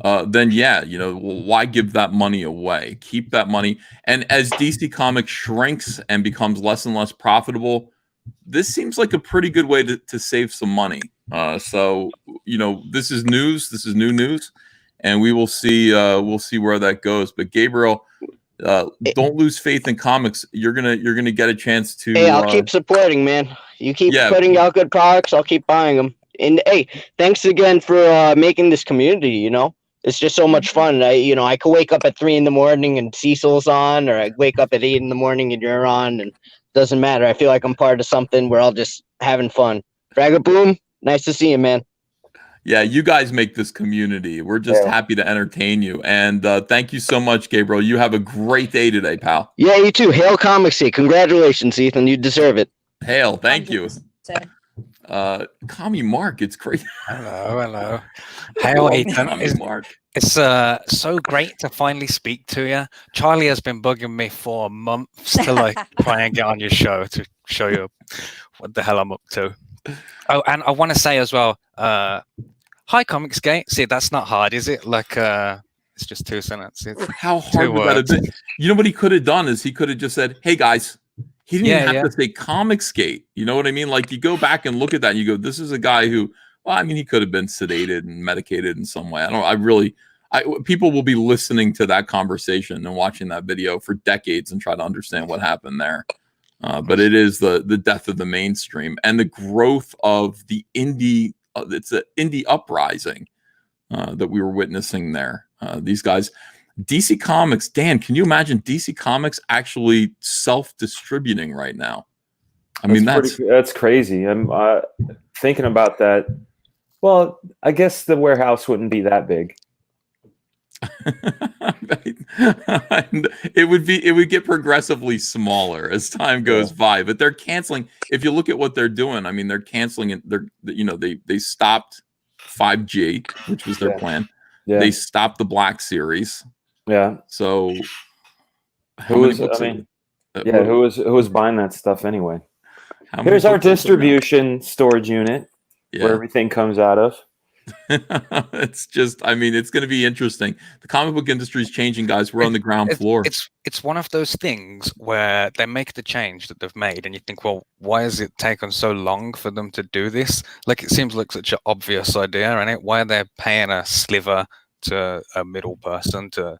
then why give that money away? Keep that money. And as DC Comics shrinks and becomes less and less profitable, this seems like a pretty good way to save some money. So this is news. This is new news, and we will see. We'll see where that goes. But Gabriel, don't lose faith in comics. You're gonna get a chance to. Hey, I'll keep supporting, man. You keep putting out good products, I'll keep buying them. And hey, thanks again for making this community. It's just so much fun. I could wake up at 3 a.m. and Cecil's on, or I wake up at 8 a.m. and you're on, and doesn't matter. I feel like I'm part of something. We're all just having fun. Boom. Nice to see you, man. Yeah, you guys make this community. We're just happy to entertain you. And thank you so much, Gabriel. You have a great day today, pal. Yeah, you too. Hail Comicsgate. Congratulations, Ethan. You deserve it. Hail. Thank you. Commie Mark, it's great. Hello. Hail, Ethan. It's so great to finally speak to you. Charlie has been bugging me for months to try and get on your show to show you what the hell I'm up to. Oh, and I want to say as well, hi Comicsgate. See, that's not hard, is it? It's just 2 sentences. How hard would that have been? You know what he could have done is he could have just said, "Hey guys." He didn't even have to say Comicsgate. You know what I mean? Like, you go back and look at that and you go, this is a guy who, he could have been sedated and medicated in some way. People will be listening to that conversation and watching that video for decades and try to understand what happened there. But it is the death of the mainstream and the growth of the indie. It's an indie uprising that we were witnessing there. These guys. DC Comics, Dan, can you imagine DC Comics actually self-distributing right now? That's crazy. I'm thinking about that. Well, I guess the warehouse wouldn't be that big. It would get progressively smaller as time goes by, but they're canceling. If you look at what they're doing, they're canceling it. They stopped 5G, which was their plan. Yeah. They stopped the Black Series. Yeah. So who was buying that stuff anyway? Here's our distribution storage unit where everything comes out of. It's just, it's going to be interesting. The comic book industry is changing, guys. We're on the ground floor. It's one of those things where they make the change that they've made, and you think, well, why has it taken so long for them to do this? It seems like such an obvious idea, and why are they paying a sliver to a middle person to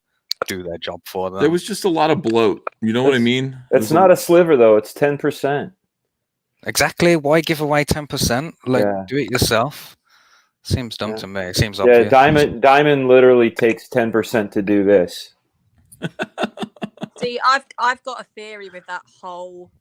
do their job for them. There was just a lot of bloat. You know what I mean? It's not a sliver though. It's 10%. Exactly. Why give away 10%? Like, Yeah. do it yourself. Seems dumb to me. It seems obvious. Yeah, Diamond literally takes 10% to do this. See, I've got a theory with that whole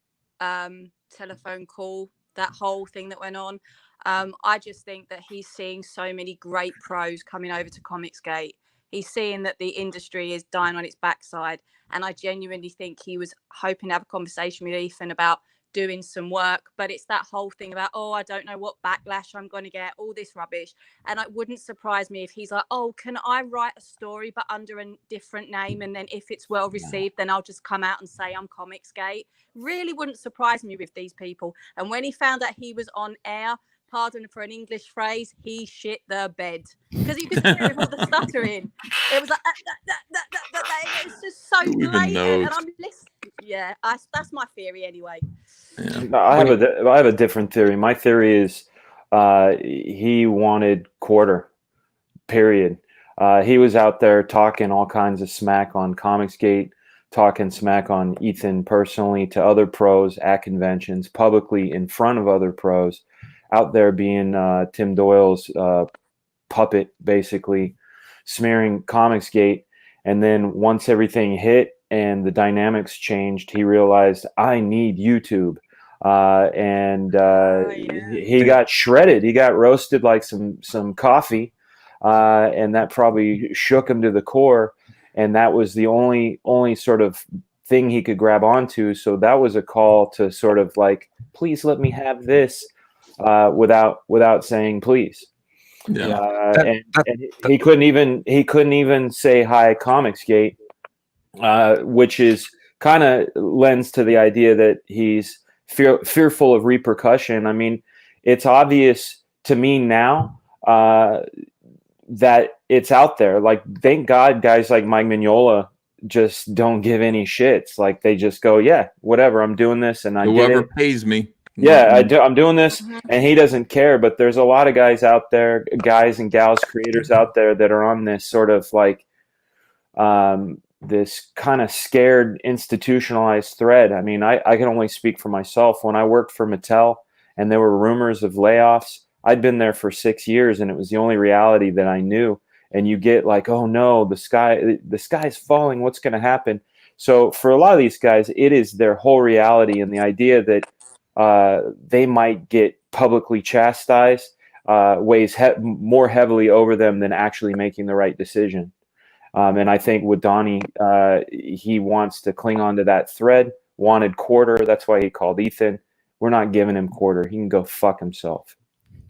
telephone call, that whole thing that went on. I just think that he's seeing so many great pros coming over to Comicsgate. He's seeing that the industry is dying on its backside, and I genuinely think he was hoping to have a conversation with Ethan about doing some work, but it's that whole thing about, oh, I don't know what backlash I'm going to get, all this rubbish. And it wouldn't surprise me if he's like, oh, can I write a story but under a different name, and then if it's well received, then I'll just come out and say I'm Comicsgate. Really wouldn't surprise me with these people. And when he found out he was on air, pardon for an English phrase, he shit the bed, because you could hear him all the stuttering. It was like it's just so blatant, and I'm listening. Yeah, that's my theory anyway. Yeah. No, I have a different theory. My theory is he wanted quarter. Period. He was out there talking all kinds of smack on Comicsgate, talking smack on Ethan personally to other pros at conventions, publicly in front of other pros, out there being Tim Doyle's puppet, basically smearing Comicsgate. And then once everything hit and the dynamics changed, he realized, I need YouTube. He got shredded. He got roasted like some coffee. And that probably shook him to the core. And that was the only sort of thing he could grab onto. So that was a call to sort of like, please let me have this, without saying please. Yeah. And he couldn't even say hi Comicsgate, which is kind of lends to the idea that he's fearful of repercussion. I mean, it's obvious to me now that it's out there. Like, thank God guys like Mike Mignola just don't give any shits. Like, they just go, yeah, whatever, I'm doing this, and whoever pays me. Yeah, I'm doing this, and he doesn't care. But there's a lot of guys out there, guys and gals, creators out there that are on this sort of like this kind of scared, institutionalized thread. I mean, I can only speak for myself. When I worked for Mattel and there were rumors of layoffs, I'd been there for 6 years, and it was the only reality that I knew. And you get like, oh no, the sky's falling. What's going to happen? So for a lot of these guys, it is their whole reality, and the idea that they might get publicly chastised weighs more heavily over them than actually making the right decision. And I think with Donnie, he wants to cling on to that thread, wanted quarter. That's why he called Ethan. We're not giving him quarter. He can go fuck himself.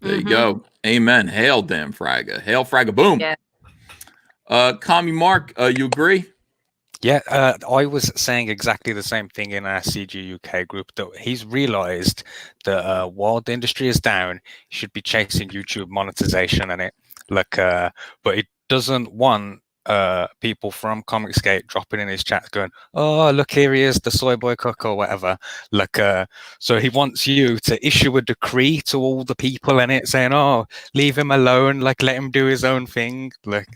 There you go. Amen. Hail, damn Fraga. Hail, Fraga. Boom. Yeah. Commie Mark, you agree? Yeah, I was saying exactly the same thing in our CG UK group, that he's realized that while the industry is down, he should be chasing YouTube monetization and it. Like, but he doesn't want people from Comicsgate dropping in his chat going, oh, look, here he is, the soy boy cook or whatever. Like, so he wants you to issue a decree to all the people in it saying, oh, leave him alone, like, let him do his own thing. Like,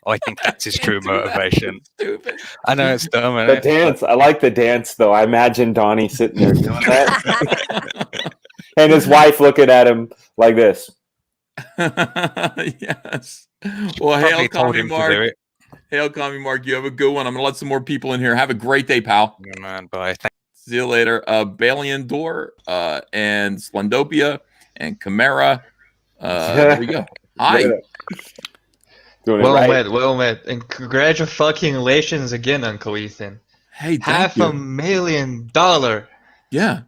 I think that's his true motivation. Stupid. I know it's dumb. The dance, I like the dance though. I imagine Donnie sitting there doing that, and his wife looking at him like this. Yes. Well, hail, Commie Mark. Hail, Commie Mark. You have a good one. I'm gonna let some more people in here. Have a great day, pal. Yeah, man. Bye. See you later. Balian Door and Splendopia and Chimera. There you go. Hi. Well met, and congratulations again, Uncle Ethan. Hey, thank you. $500,000. Yeah,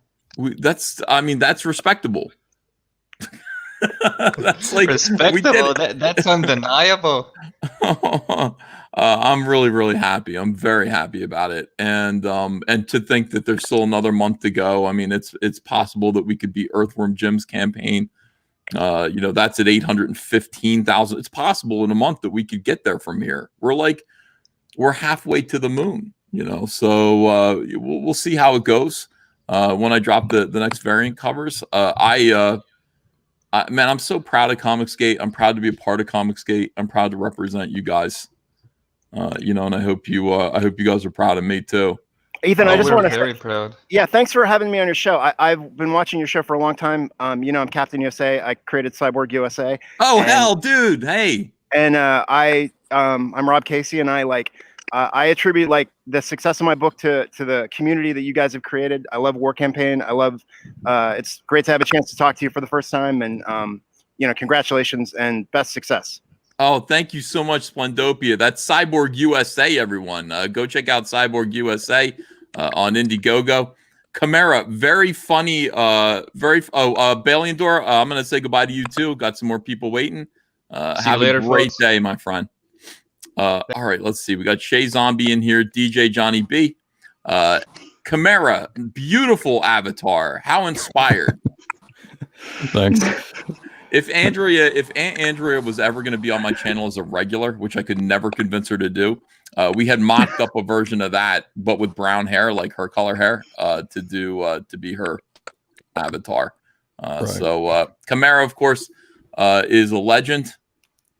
that's respectable. That's like respectable. That's undeniable. I'm really, really happy. I'm very happy about it, and to think that there's still another month to go. I mean, it's possible that we could be Earthworm Jim's campaign. That's at 815,000. It's possible in a month that we could get there from here. We're halfway to the moon, so we'll see how it goes when I drop the next variant covers. Man, I'm so proud of Comicsgate. I'm proud to be a part of Comicsgate. I'm proud to represent you guys. You know, and I hope you guys are proud of me too. Ethan, I just want to very proud. Yeah, thanks for having me on your show. I've been watching your show for a long time. You know, I'm Captain USA. I created Cyborg USA. Oh, hell, dude! Hey. And I'm Rob Casey, and I attribute like the success of my book to the community that you guys have created. I love War Campaign. I love. It's great to have a chance to talk to you for the first time, and you know, congratulations and best success. Oh, thank you so much, Splendopia. That's Cyborg USA, everyone. Go check out Cyborg USA on Indiegogo. Chimera, very funny. Baliandor, I'm going to say goodbye to you too. Got some more people waiting. Have later, a great folks. day, my friend. All right, let's see. We got Shay Zombie in here, DJ Johnny B. Chimera, beautiful avatar. How inspired. Thanks. If Aunt Andrea was ever going to be on my channel as a regular, which I could never convince her to do, we had mocked up a version of that, but with brown hair, like her color hair, to be her avatar. Right. So Chimera, of course, is a legend.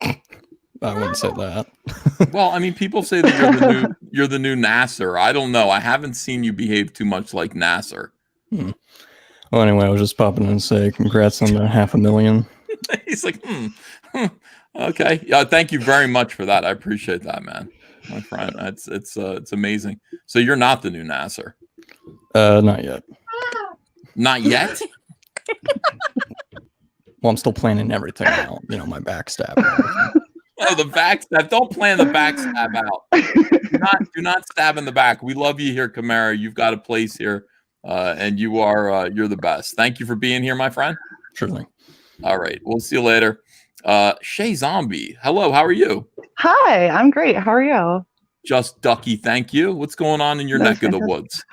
I wouldn't say that. Well, I mean, people say that you're the new Nasser. I don't know. I haven't seen you behave too much like Nasser. Well, anyway, I was just popping in and say congrats on the 500,000. He's like, okay. Yeah, thank you very much for that. I appreciate that, man, my friend. It's amazing. So you're not the new Nasser? Not yet. Not yet? Well, I'm still planning everything out. You know, my backstab. Oh, the backstab! Don't plan the backstab out. Do not stab in the back. We love you here, Chimera. You've got a place here, and you're the best. Thank you for being here, my friend. Certainly. All right, we'll see you later. Shay Zombie, hello. How are you? Hi, I'm great. How are you? Just ducky, thank you. What's going on in your neck of the woods?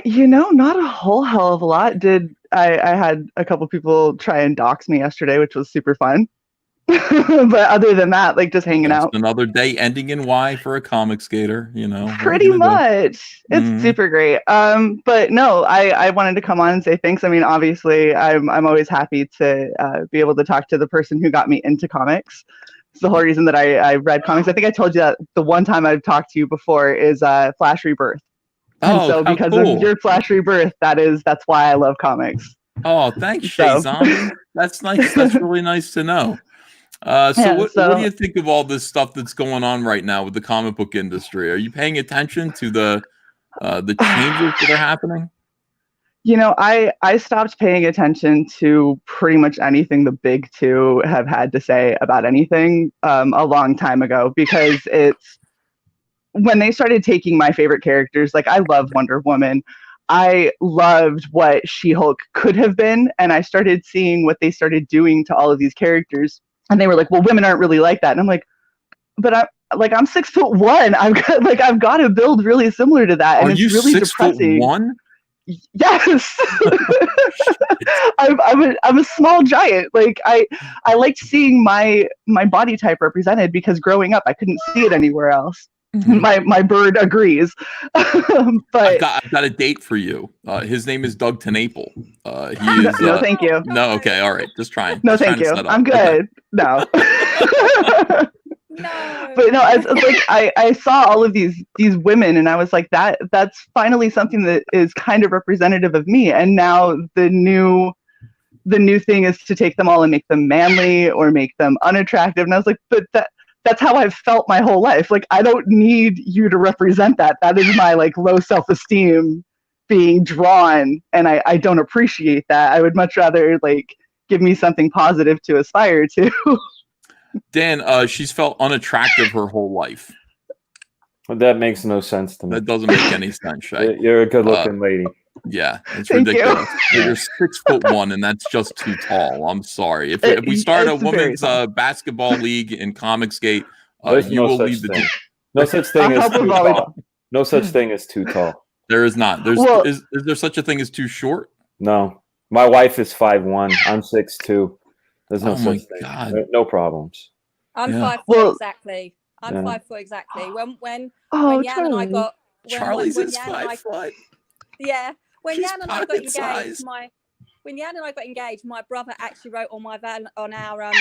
You know, not a whole hell of a lot. I had a couple people try and dox me yesterday, which was super fun. But other than that, like just hanging out. Another day ending in Y for a comic skater, you know. Pretty much. It's super great. But no, I wanted to come on and say thanks. I mean, obviously, I'm always happy to be able to talk to the person who got me into comics. It's the whole reason that I read comics. I think I told you that the one time I've talked to you before is Flash Rebirth. And so because of your Flash Rebirth, that's why I love comics. Oh, thanks, Shay Zombie. That's nice. That's really nice to know. What do you think of all this stuff that's going on right now with the comic book industry? Are you paying attention to the changes that are happening? You know, I stopped paying attention to pretty much anything the big two have had to say about anything a long time ago, because it's when they started taking my favorite characters. Like, I love Wonder Woman. I loved what She-Hulk could have been, and I started seeing what they started doing to all of these characters. And they were like, well, women aren't really like that. And I'm like, but I'm 6'1". I've got to build really similar to that. And it's really depressing. 6'1"? Yes. I'm a small giant. Like I liked seeing my body type represented, because growing up I couldn't see it anywhere else. Mm-hmm. My bird agrees. But I've got a date for you. His name is Doug Tenaple. He is no, thank you. No, okay, all right. Just trying. No, thank you. I'm good. Okay. No. But no, it's like I saw all of these women, and I was like, that's finally something that is kind of representative of me. And now the new thing is to take them all and make them manly or make them unattractive. And I was like, but that's how I've felt my whole life. Like, I don't need you to represent that. That is my like low self-esteem being drawn, and I don't appreciate that. I would much rather like give me something positive to aspire to. Dan, she's felt unattractive her whole life. Well, that makes no sense to me. That doesn't make any sense, Shay. You're a good-looking lady. Yeah, it's Thank ridiculous. You're 6'1", and that's just too tall. I'm sorry. If we start a women's basketball league in Comicsgate, you will lead the team. No such thing as too tall. No such thing as too tall. There is not. Is there such a thing as too short? No. My wife is 5'1". I'm 6'2". There's no such thing. No problems. I'm 5 foot exactly. I'm 5 foot exactly. When Jan and I got Charlie's is 5 foot. Yeah. When Jan and I got engaged, when Jan and I got engaged, my brother actually wrote on our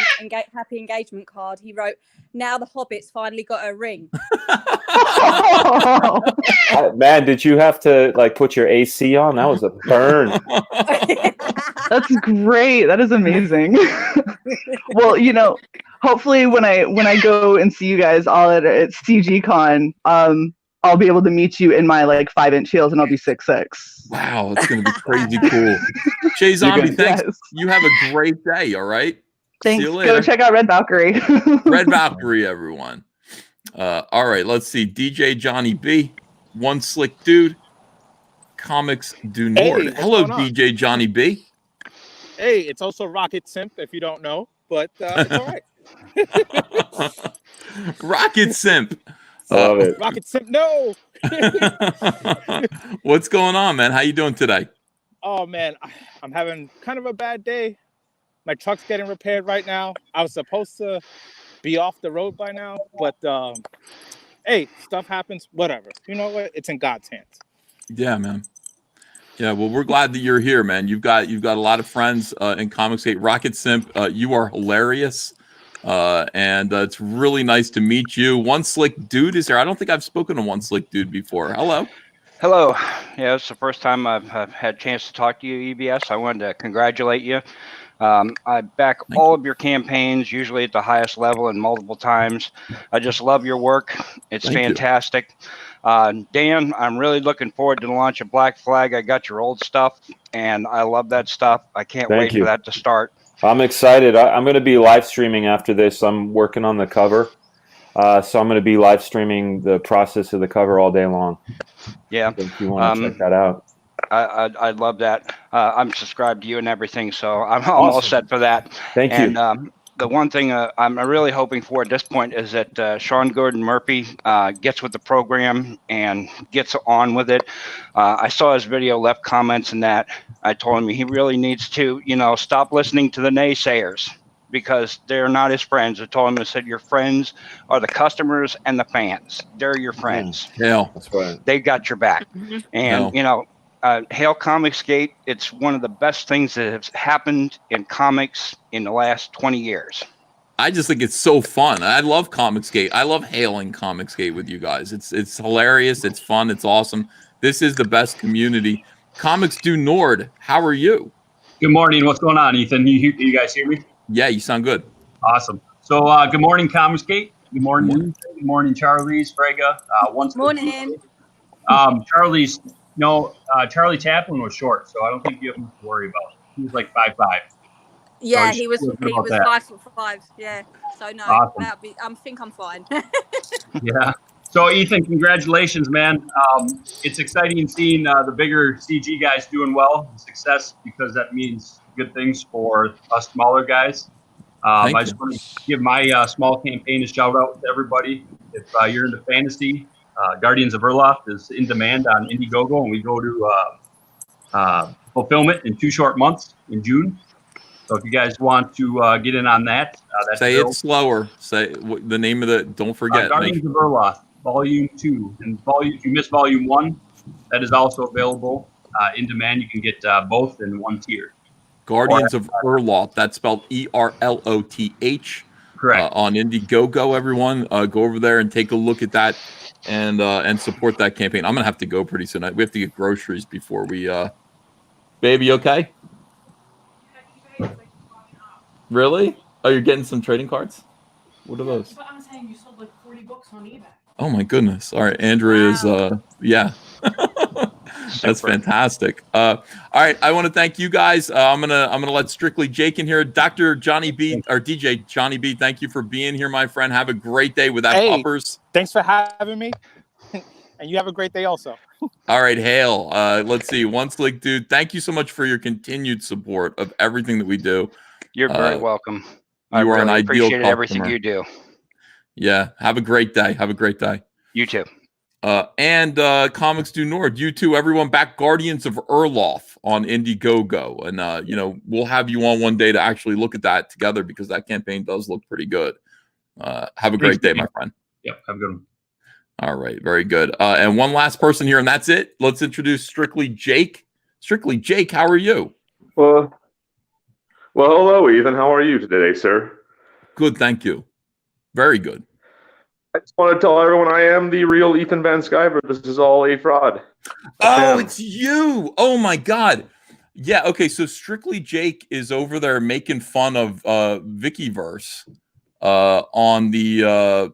happy engagement card. He wrote, "Now the Hobbit's finally got a ring." Man, did you have to like put your AC on? That was a burn. That's great. That is amazing. Well, you know, hopefully when I go and see you guys all at CGCon, I'll be able to meet you in my like 5-inch heels, and I'll be 6'6". Wow, it's gonna be crazy cool. Shay Zombie, thanks. Yes. You have a great day. All right. Thanks. See you later. Go check out Red Valkyrie. Red Valkyrie, everyone. All right, let's see. DJ Johnny B, One Slick Dude, Comics Du Nord. Hey, hello, DJ Johnny B. Hey, it's also Rocket Simp if you don't know, but it's all right. Rocket Simp. Love it. Rocket Simp, no. What's going on, man? How you doing today? Oh man, I'm having kind of a bad day. My truck's getting repaired right now. I was supposed to be off the road by now, but hey, stuff happens. Whatever. You know what? It's in God's hands. Yeah, man. Yeah, well, we're glad that you're here, man. You've got a lot of friends in Comicsgate. Rocket Simp, you are hilarious. And it's really nice to meet you. One Slick Dude is there. I don't think I've spoken to One Slick Dude before. Hello. Hello. Yeah, it's the first time I've had a chance to talk to you, EBS. I wanted to congratulate you. I back all of your campaigns, usually at the highest level and multiple times. I just love your work. It's fantastic. Dan, I'm really looking forward to the launch of Black Flag. I got your old stuff, and I love that stuff. I can't wait for that to start. I'm excited. I'm going to be live streaming after this. I'm working on the cover. So I'm going to be live streaming the process of the cover all day long. Yeah. So if you want to check that out. I love that. I'm subscribed to you and everything, so I'm all set for that. Thank you. And the one thing I'm really hoping for at this point is that Sean Gordon Murphy gets with the program and gets on with it. I saw his video, left comments, and that I told him he really needs to, stop listening to the naysayers because they're not his friends. I told him, I said, your friends are the customers and the fans. They're your friends. Yeah, that's right. They got your back. And, Hail Comicsgate, it's one of the best things that has happened in comics in the last 20 years. I just think it's so fun. I love Comicsgate. I love hailing Comicsgate with you guys. It's hilarious. It's fun. It's awesome. This is the best community. Comics Du Nord, how are you? Good morning. What's going on, Ethan? You guys hear me? Yeah, you sound good. Awesome. So good morning, Comicsgate. Good morning. Good morning, Charlie, Frega. Morning. Charlie's... No, Charlie Chaplin was short, so I don't think you have to worry about it. He was like 5'5". Yeah, so he was 5'5". Yeah, so no, awesome. I think I'm fine. Yeah. So Ethan, congratulations, man. It's exciting seeing the bigger CG guys doing well, success, because that means good things for us smaller guys. I just want to give my small campaign a shout out to everybody. If you're into fantasy, Guardians of Erloth is in demand on Indiegogo, and we go to fulfillment in 2 short months in June. So if you guys want to get in on that, that's say it slower. Say the name of the. Don't forget. Guardians of Erloth, Volume 2, and if you missed Volume 1, that is also available in demand. You can get both in one tier. Guardians of Erloth. That's spelled ERLOTH. Correct. On Indiegogo, everyone, go over there and take a look at that. And support that campaign. I'm gonna have to go pretty soon. We have to get groceries before we. Baby, okay? Really? Oh, you're getting some trading cards? What are those? But I'm saying you sold like 40 books on eBay. Oh my goodness! All right, Andrea is yeah. That's fantastic. All right, I want to thank you guys. I'm gonna let Strictly Jake in here. Dr. Johnny B or DJ Johnny B, thank you for being here, my friend. Have a great day with that poppers. Thanks for having me, and you have a great day also. All right, hail. Let's see. One Slick Dude, thank you so much for your continued support of everything that we do. You're very welcome. You are an ideal appreciate everything customer. you do. Yeah. Have a great day. Have a great day. You too. And Comics Du Nord, you too, everyone. Back Guardians of Erloth on Indiegogo. And, we'll have you on one day to actually look at that together because that campaign does look pretty good. Have a great day, my friend. Yep. Have a good one. All right. Very good. And one last person here, and that's it. Let's introduce Strictly Jake. Strictly Jake, how are you? Well, hello, Ethan. How are you today, sir? Good, thank you. Very good. I just want to tell everyone I am the real Ethan Van Sciver. This is all a fraud. Oh, it's you. Oh my God. Yeah, okay, so Strictly Jake is over there making fun of Vickyverse on the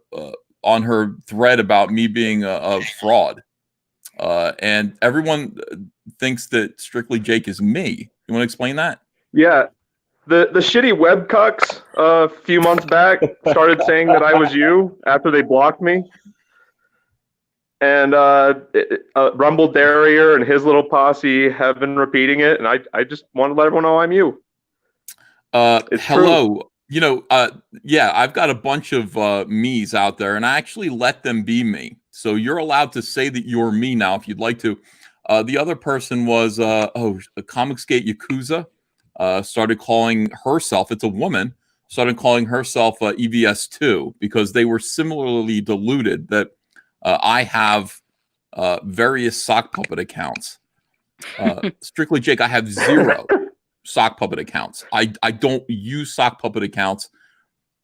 on her thread about me being a fraud. And everyone thinks that Strictly Jake is me. You want to explain that? Yeah. The shitty web cucks a few months back started saying that I was you after they blocked me. And Rumble Darrier and his little posse have been repeating it, and I just want to let everyone know I'm you. It's hello. true. You know, yeah, I've got a bunch of me's out there, and I actually let them be me. So you're allowed to say that you're me now if you'd like to. The other person was, Comicsgate Yakuza started calling herself, it's a woman, started calling herself EVS2 because they were similarly deluded that I have various sock puppet accounts. Strictly Jake, I have 0 sock puppet accounts. I don't use sock puppet accounts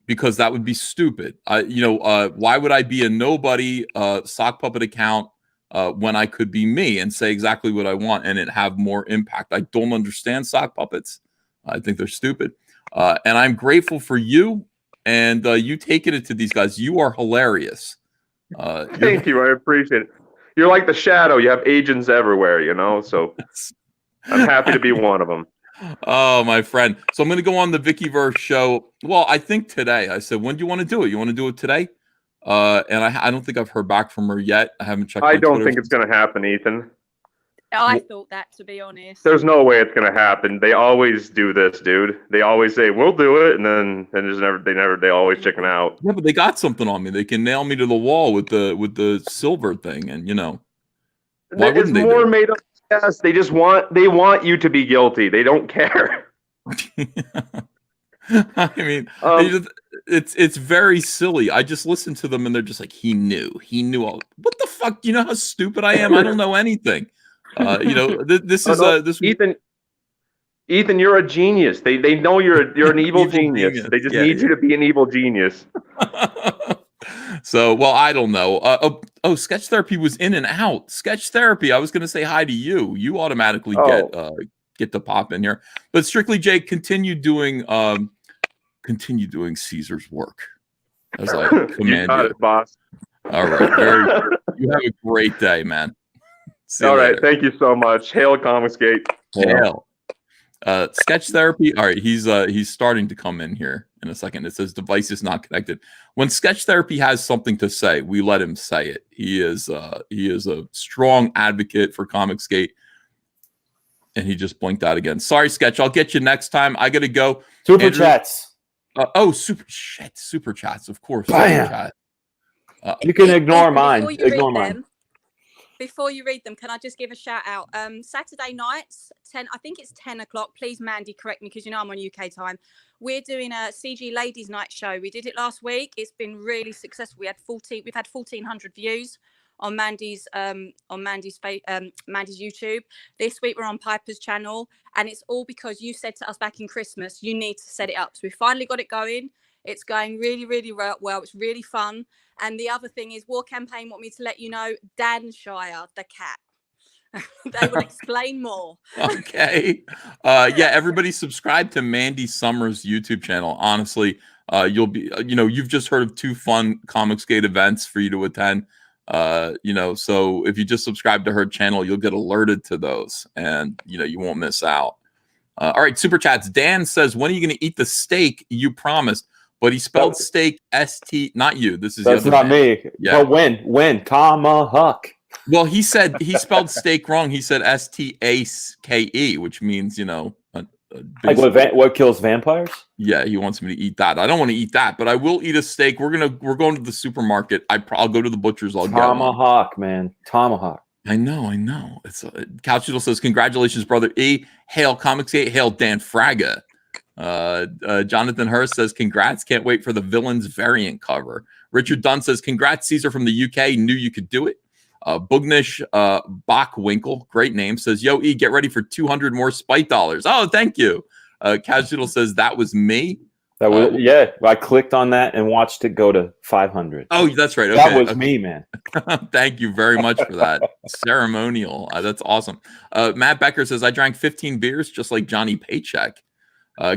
because that would be stupid. Why would I be a nobody sock puppet account when I could be me and say exactly what I want and it have more impact? I don't understand sock puppets. I think they're stupid. And I'm grateful for you and you taking it to these guys. You are hilarious. Thank you. I appreciate it. You're like the Shadow. You have agents everywhere, so I'm happy to be one of them. Oh, my friend. So I'm going to go on the Vickyverse show. Well, I think today. I said, when do you want to do it? You want to do it today? And I don't think I've heard back from her yet. I haven't checked. I don't think it's going to happen, Ethan. I thought that, to be honest. There's no way it's going to happen. They always do this, dude. They always say, we'll do it. And then they always chicken out. Yeah, but they got something on me. They can nail me to the wall with the silver thing. And, why It's wouldn't they more do it? made up. Yes, they want you to be guilty. They don't care. I mean, it's very silly. I just listen to them and they're just like, he knew all. What the fuck? You know how stupid I am? I don't know anything. This is Ethan, you're a genius. They know you're an evil genius. They just need you to be an evil genius. So, well, I don't know. Sketch Therapy was in and out. Sketch Therapy. I was going to say hi to you. You automatically get to pop in here. But Strictly Jake, continue doing Caesar's work as I command You got it, boss. All right. You have a great day, man. All right. Thank you so much. Hail Comicsgate. Hail. Sketch Therapy. All right, he's starting to come in here in a second. It says device is not connected. When Sketch Therapy has something to say, we let him say it. He is a strong advocate for Comicsgate. And he just blinked out again. Sorry, Sketch. I'll get you next time. I gotta go. Super chats. Super chats. Of course. Bam. Super chat. You can ignore mine. Ignore mine. Before you read them, can I just give a shout out? Saturday nights, 10. I think it's 10 o'clock. Please, Mandy, correct me because I'm on UK time. We're doing a CG Ladies Night show. We did it last week. It's been really successful. We've had 1,400 views on Mandy's YouTube. This week we're on Piper's channel, and it's all because you said to us back in Christmas you need to set it up. So we finally got it going. It's going really, really well. It's really fun. And the other thing is, War Campaign want me to let you know, Dan Shire, the cat. They will explain more. Okay. Everybody subscribe to Mandy Summers' YouTube channel. Honestly, you'll be, you've just heard of 2 fun Comicsgate events for you to attend. So if you just subscribe to her channel, you'll get alerted to those and, you won't miss out. All right. Super chats. Dan says, when are you going to eat the steak you promised? But he spelled steak ST, not you. This is That's not me. Yeah. But when tomahawk. Well, he spelled steak wrong. He said STAKE, which means like what kills vampires. Yeah, he wants me to eat that. I don't want to eat that, but I will eat a steak. We're going to the supermarket. I'll go to the butcher's. I'll tomahawk, man, tomahawk. I know. It's Couch Noodle says, congratulations, brother E. Hail Comicsgate. Hail Dan Fraga. Jonathan Hurst says, congrats, can't wait for the Villains variant cover. Richard Dunn says, congrats, Caesar from the UK, knew you could do it. Bugnish Bachwinkle, great name, says, "Yo, E, get ready for 200 more spite dollars." Oh, thank you. Casual says, "That was me." That was yeah. I clicked on that and watched it go to 500. Oh, that's right. Okay, that was me, man. Thank you very much for that. Ceremonial. That's awesome. Matt Becker says, "I drank 15 beers just like Johnny Paycheck."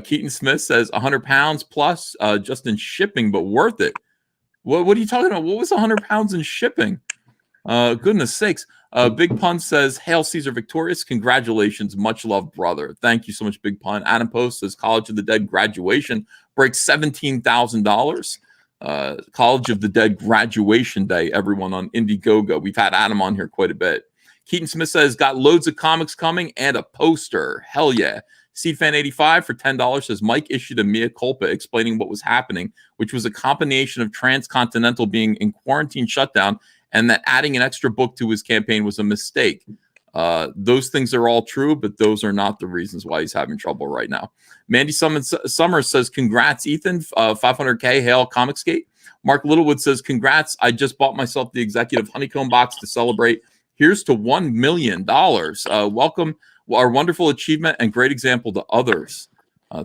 Keaton Smith says, 100 pounds plus just in shipping, but worth it. What are you talking about? What was 100 pounds in shipping? Goodness sakes. Big Pun says, "Hail Caesar Victorious. Congratulations. Much love, brother." Thank you so much, Big Pun. Adam Post says, "College of the Dead graduation breaks $17,000. College of the Dead graduation day, everyone on Indiegogo." We've had Adam on here quite a bit. Keaton Smith says, "Got loads of comics coming and a poster." Hell yeah. Seedfan85 for $10 says, "Mike issued a mea culpa explaining what was happening, which was a combination of Transcontinental being in quarantine shutdown and that adding an extra book to his campaign was a mistake." Those things are all true, but those are not the reasons why he's having trouble right now. Mandy Summers says, "Congrats, Ethan. 500K, hail Comicsgate." Mark Littlewood says, "Congrats. I just bought myself the executive honeycomb box to celebrate. Here's to $1 million. Welcome our wonderful achievement and great example to others."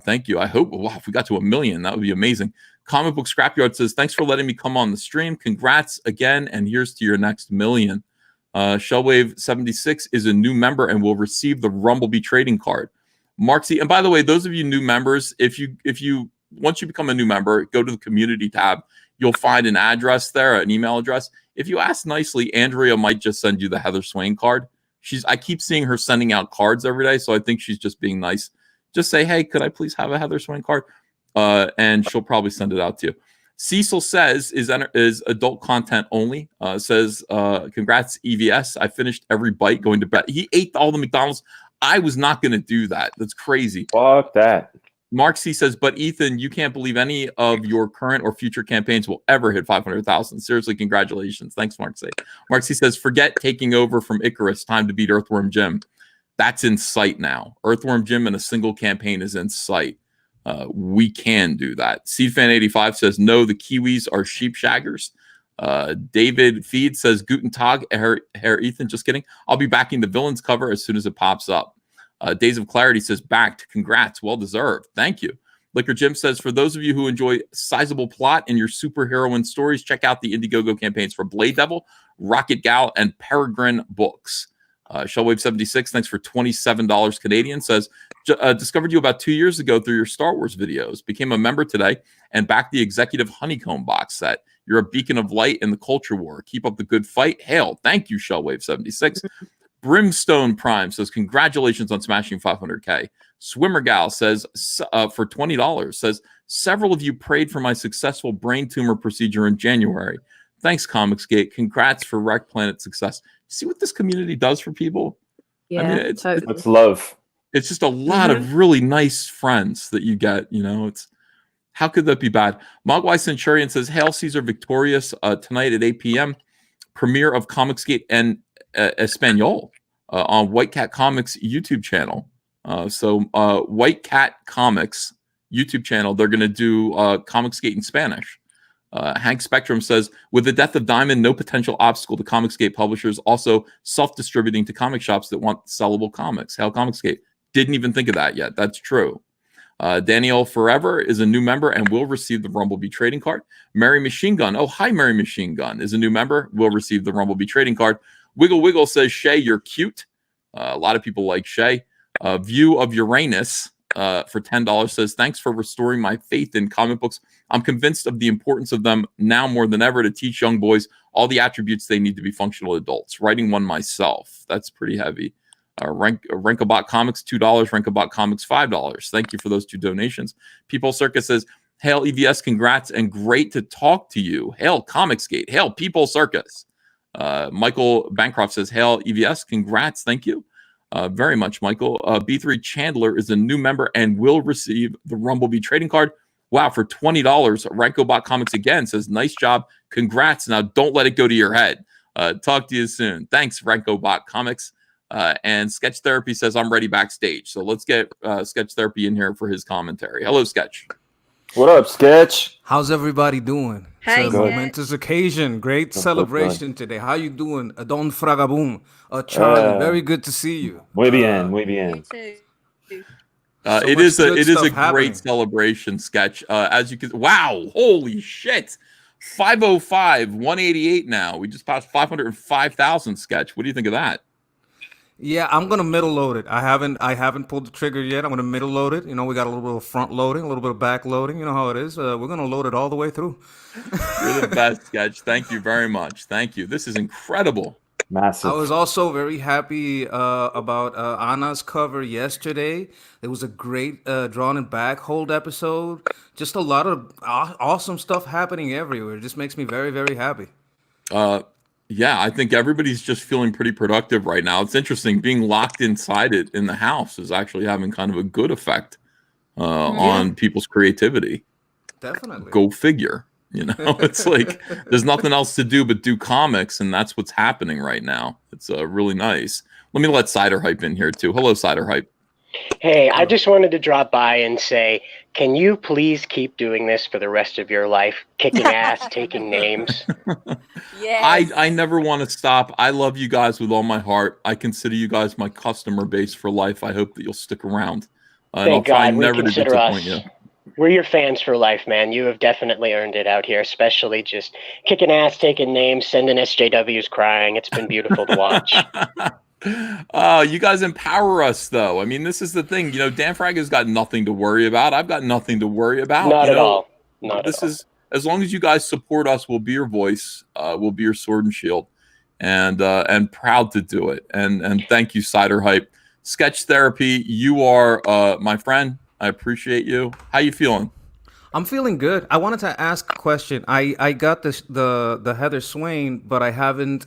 Thank you. I hope if we got to $1 million, that would be amazing. Comic Book Scrapyard says, "Thanks for letting me come on the stream. Congrats again, and here's to your next million." Shellwave76 is a new member and will receive the Rumblebee trading card. Mark C. And by the way, those of you new members, if you once you become a new member, go to the community tab. You'll find an address there, an email address. If you ask nicely, Andrea might just send you the Heather Swain card. I keep seeing her sending out cards every day, so I think she's just being nice. Just say, "Hey, could I please have a Heather Swain card?" And she'll probably send it out to you. Cecil says is adult content only. Says, "Congrats, EVS. I finished every bite going to bed." He ate all the McDonald's. I was not going to do that. That's crazy. Fuck that. Mark C says, "But Ethan, you can't believe any of your current or future campaigns will ever hit 500,000. Seriously, congratulations." Thanks, Mark C. Mark C says, "Forget taking over from Icarus. Time to beat Earthworm Jim." That's in sight now. Earthworm Jim in a single campaign is in sight. We can do that. Seedfan85 says, "No, the Kiwis are sheep shaggers." David Feed says, "Guten Tag, Herr Ethan." Just kidding. I'll be backing the villains cover as soon as it pops up. Days of Clarity says, "Backed. Congrats. Well deserved." Thank you. Liquor Jim says, "For those of you who enjoy sizable plot in your superheroine stories, check out the Indiegogo campaigns for Blade Devil, Rocket Gal, and Peregrine Books." Shellwave76, thanks for $27 Canadian, says, "Discovered you about 2 years ago through your Star Wars videos. Became a member today and backed the executive honeycomb box set. You're a beacon of light in the culture war. Keep up the good fight. Hail." Thank you, Shellwave76. Brimstone Prime says, "Congratulations on smashing 500K. Swimmer Gal says, for $20, says, "Several of you prayed for my successful brain tumor procedure in January. Thanks, Comicsgate. Congrats for Rekt Planet success." See what this community does for people? Yeah, I mean, it's love. It's just a lot of really nice friends that you get. It's how could that be bad? Mogwai Centurion says, "Hail Caesar Victorious tonight at 8 p.m. Premiere of Comicsgate and Espanol on White Cat Comics YouTube channel." So White Cat Comics YouTube channel, they're going to do Comicsgate in Spanish. Hank Spectrum says, "With the death of Diamond, no potential obstacle to Comicsgate publishers also self-distributing to comic shops that want sellable comics." Hail Comicsgate. Didn't even think of that yet. That's true. Daniel Forever is a new member and will receive the Rumblebee trading card. Mary Machine Gun. Oh, hi, Mary Machine Gun is a new member. Will receive the Rumblebee trading card. Wiggle Wiggle says, "Shay, you're cute." A lot of people like Shay. View of Uranus for $10 says, "Thanks for restoring my faith in comic books. I'm convinced of the importance of them now more than ever to teach young boys all the attributes they need to be functional adults. Writing one myself." That's pretty heavy. Rankabot Comics, $2. Rankabot Comics, $5. Thank you for those two donations. People Circus says, "Hail EVS, congrats and great to talk to you." Hail Comicsgate. Hail People Circus. Michael Bancroft says, "Hail EVS, congrats." Thank you very much, Michael. B3 Chandler is a new member and will receive the Rumblebee trading card. Wow, for $20. Rankobot Comics again says, "Nice job. Congrats. Now don't let it go to your head." Talk to you soon. Thanks, Rankobot Comics. And Sketch Therapy says, "I'm ready backstage." So let's get Sketch Therapy in here for his commentary. Hello, Sketch. What up, Sketch? How's everybody doing? It's a Hey, momentous occasion. Great Good, good. celebration today. How you doing? Don Fragaboom. Charlie, very good to see you. Muy bien, muy you bien. too. So It much is good a stuff great happening. celebration sketch. As you can, wow, holy shit, 505, 188 now. We just passed 505,000 sketch. What do you think of that? Yeah, I'm gonna middle load it. I haven't pulled the trigger yet. I'm gonna middle load it. You know, we got a little bit of front loading, a little bit of back loading. You know how it is. We're gonna load it all the way through. You're the best, sketch. Thank you very much. Thank you. This is incredible. Massive. I was also very happy about Anna's cover yesterday. It was a great drawn and back hold episode. Just a lot of awesome stuff happening everywhere. It just makes me very, very happy. Yeah, I think everybody's just feeling pretty productive right now. It's interesting. Being locked inside it in the house is actually having kind of a good effect on people's creativity. Definitely. Go figure. You know, it's like there's nothing else to do but do comics, and that's what's happening right now. It's really nice. Let me let Cider Hype in here too. Hello, Cider Hype. Hey, I just wanted to drop by and say, can you please keep doing this for the rest of your life? Kicking ass, taking names. Yes. I never want to stop. I love you guys with all my heart. I consider you guys my customer base for life. I hope that you'll stick around. And Thank I'll try God we never to consider disappoint us. you. We're your fans for life, man. You have definitely earned it out here, especially just kicking ass, taking names, sending SJWs crying. It's been beautiful to watch. You guys empower us, though. I mean, this is the thing. You know, Dan Fraga's got nothing to worry about. I've got nothing to worry about. Not you at know, all. Not this at all. is as long as you guys support us, we'll be your voice. We'll be your sword and shield, and proud to do it. And thank you, Cider Hype. Sketch Therapy, you are my friend. I appreciate you. How you feeling? I'm feeling good. I wanted to ask a question. I got the Heather Swain, but I haven't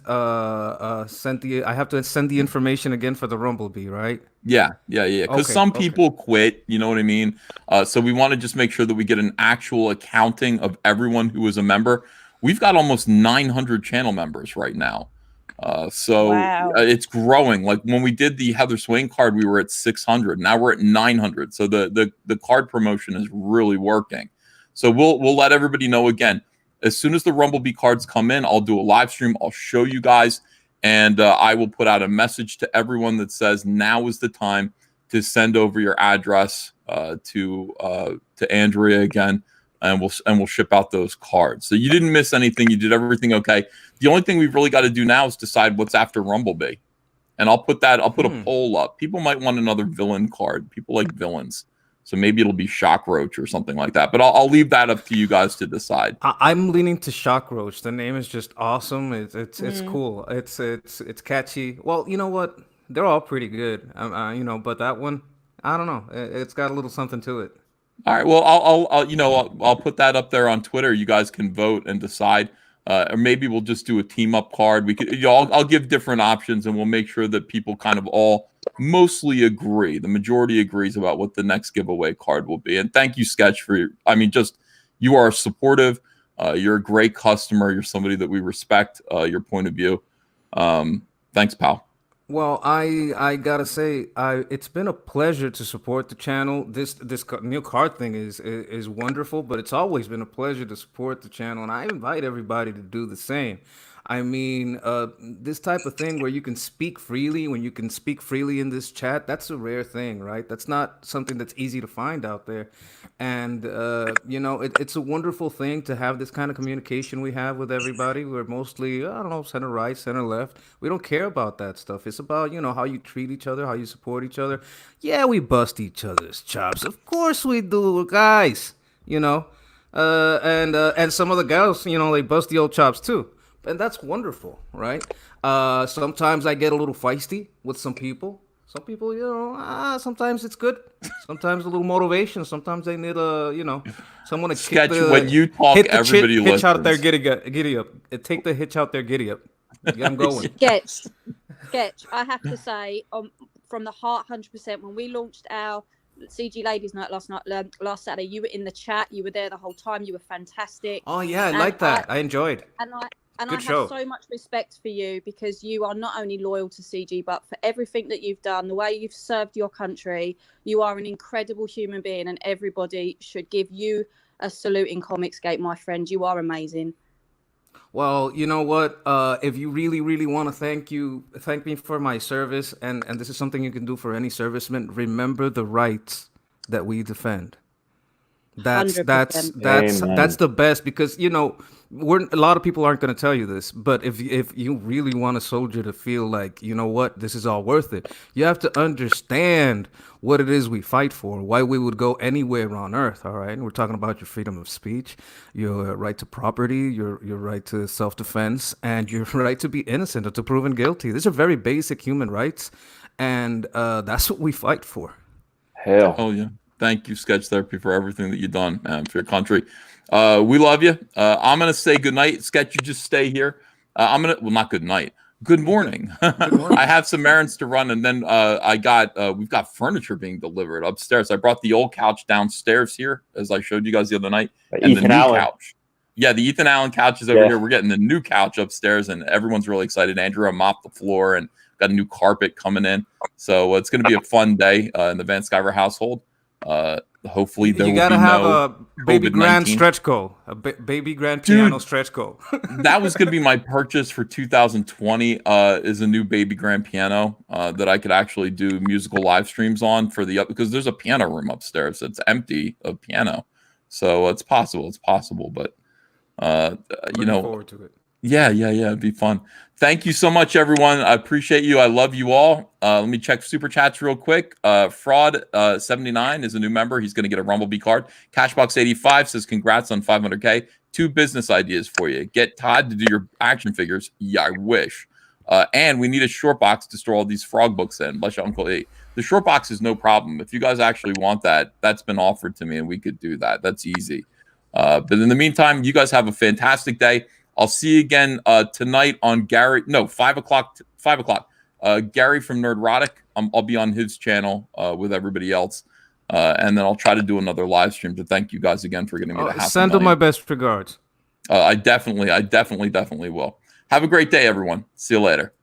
sent the. I have to send the information again for the Rumblebee, right? Yeah. Because Okay, some okay. people quit. You know what I mean? So we want to just make sure that we get an actual accounting of everyone who is a member. We've got almost 900 channel members right now. So Wow. it's growing. Like when we did the Heather Swain card, we were at 600. Now we're at 900. So the card promotion is really working. So we'll let everybody know again. As soon as the Rumblebee cards come in, I'll do a live stream. I'll show you guys, and I will put out a message to everyone that says now is the time to send over your address to Andrea again, and we'll ship out those cards. So you didn't miss anything. You did everything okay. The only thing we've really got to do now is decide what's after Rumblebee, and I'll put a poll up. People might want another villain card. People like villains. So maybe it'll be Shockroach or something like that. But I'll leave that up to you guys to decide. I'm leaning to Shockroach. The name is just awesome. It's cool. It's catchy. Well, you know what? They're all pretty good. You know, but that one, I don't know. It's got a little something to it. All right. Well, I'll put that up there on Twitter. You guys can vote and decide. Or maybe we'll just do a team up card. We could. I'll give different options, and we'll make sure that people kind of all mostly agree. The majority agrees about what the next giveaway card will be. And thank you, Sketch, for you are supportive. You're a great customer. You're somebody that we respect your point of view. Thanks, pal. Well, I gotta say, it's been a pleasure to support the channel. This new card thing is wonderful, but it's always been a pleasure to support the channel, and I invite everybody to do the same. I mean, this type of thing where you can speak freely, when you can speak freely in this chat, that's a rare thing, right? That's not something that's easy to find out there. And, you know, it's a wonderful thing to have this kind of communication we have with everybody. We're mostly, I don't know, center right, center left. We don't care about that stuff. It's about, you know, how you treat each other, how you support each other. Yeah, we bust each other's chops. Of course we do, guys, you know. And some of the gals, you know, they bust the old chops too. And that's wonderful, right? Sometimes I get a little feisty with some people. Some people, you know, sometimes it's good. Sometimes a little motivation. Sometimes they need someone to Sketch, when you talk, everybody hitch out their listens. giddy up. Take the hitch out their giddy up. Get them going. Sketch. I have to say, from the heart, 100%. When we launched our CG Ladies Night last Saturday, you were in the chat. You were there the whole time. You were fantastic. Oh yeah, I like that. I enjoyed. And Good I show. have so much respect for you because you are not only loyal to CG, but for everything that you've done, the way you've served your country. You are an incredible human being, and everybody should give you a salute in Comicsgate, my friend. You are amazing. Well, you know what? If you really, really want to thank me for my service, and this is something you can do for any serviceman. Remember the rights that we defend. That's 100%. that's the best, because you know a lot of people aren't going to tell you this, but if you really want a soldier to feel like, you know what, this is all worth it, you have to understand what it is we fight for, why we would go anywhere on earth. All right, and we're talking about your freedom of speech, your right to property, your right to self-defense, and your right to be innocent or to proven guilty. These are very basic human rights, and that's what we fight for. Hell. Oh yeah. Thank you, Sketch Therapy, for everything that you've done for your country. We love you. I'm going to say good night. Sketch, you just stay here. Well, not good night. Good morning. Good morning. I have some errands to run, and then we've got furniture being delivered upstairs. I brought the old couch downstairs here, as I showed you guys the other night, and Ethan the new Allen. couch. Yeah, the Ethan Allen couch is over here. We're getting the new couch upstairs, and everyone's really excited. Andrew mopped the floor and got a new carpet coming in. So it's going to be a fun day in the Van Sciver household. Hopefully there you will gotta be have no a baby grand COVID-19. stretch goal, baby grand piano Dude, stretch goal. That was going to be my purchase for 2020 is a new baby grand piano that I could actually do musical live streams on because there's a piano room upstairs that's empty of piano. So it's possible, but Looking forward to it. Yeah, it'd be fun. Thank you so much, everyone. I appreciate you. I love you all. Let me check super chats real quick. Fraud 79 is a new member. He's going to get a Rumblebee card. Cashbox 85 says congrats on 500K. 2 business ideas for you. Get Todd to do your action figures. Yeah, I wish. And we need a short box to store all these frog books in. Bless you, Uncle E. The short box is no problem. If you guys actually want that, that's been offered to me, and we could do that. That's easy. But in the meantime, you guys have a fantastic day. I'll see you again tonight on 5 o'clock. 5 o'clock. Gary from Nerdrotic. I'll be on his channel with everybody else. And then I'll try to do another live stream to thank you guys again for getting me to half Send them my best regards. I definitely will. Have a great day, everyone. See you later.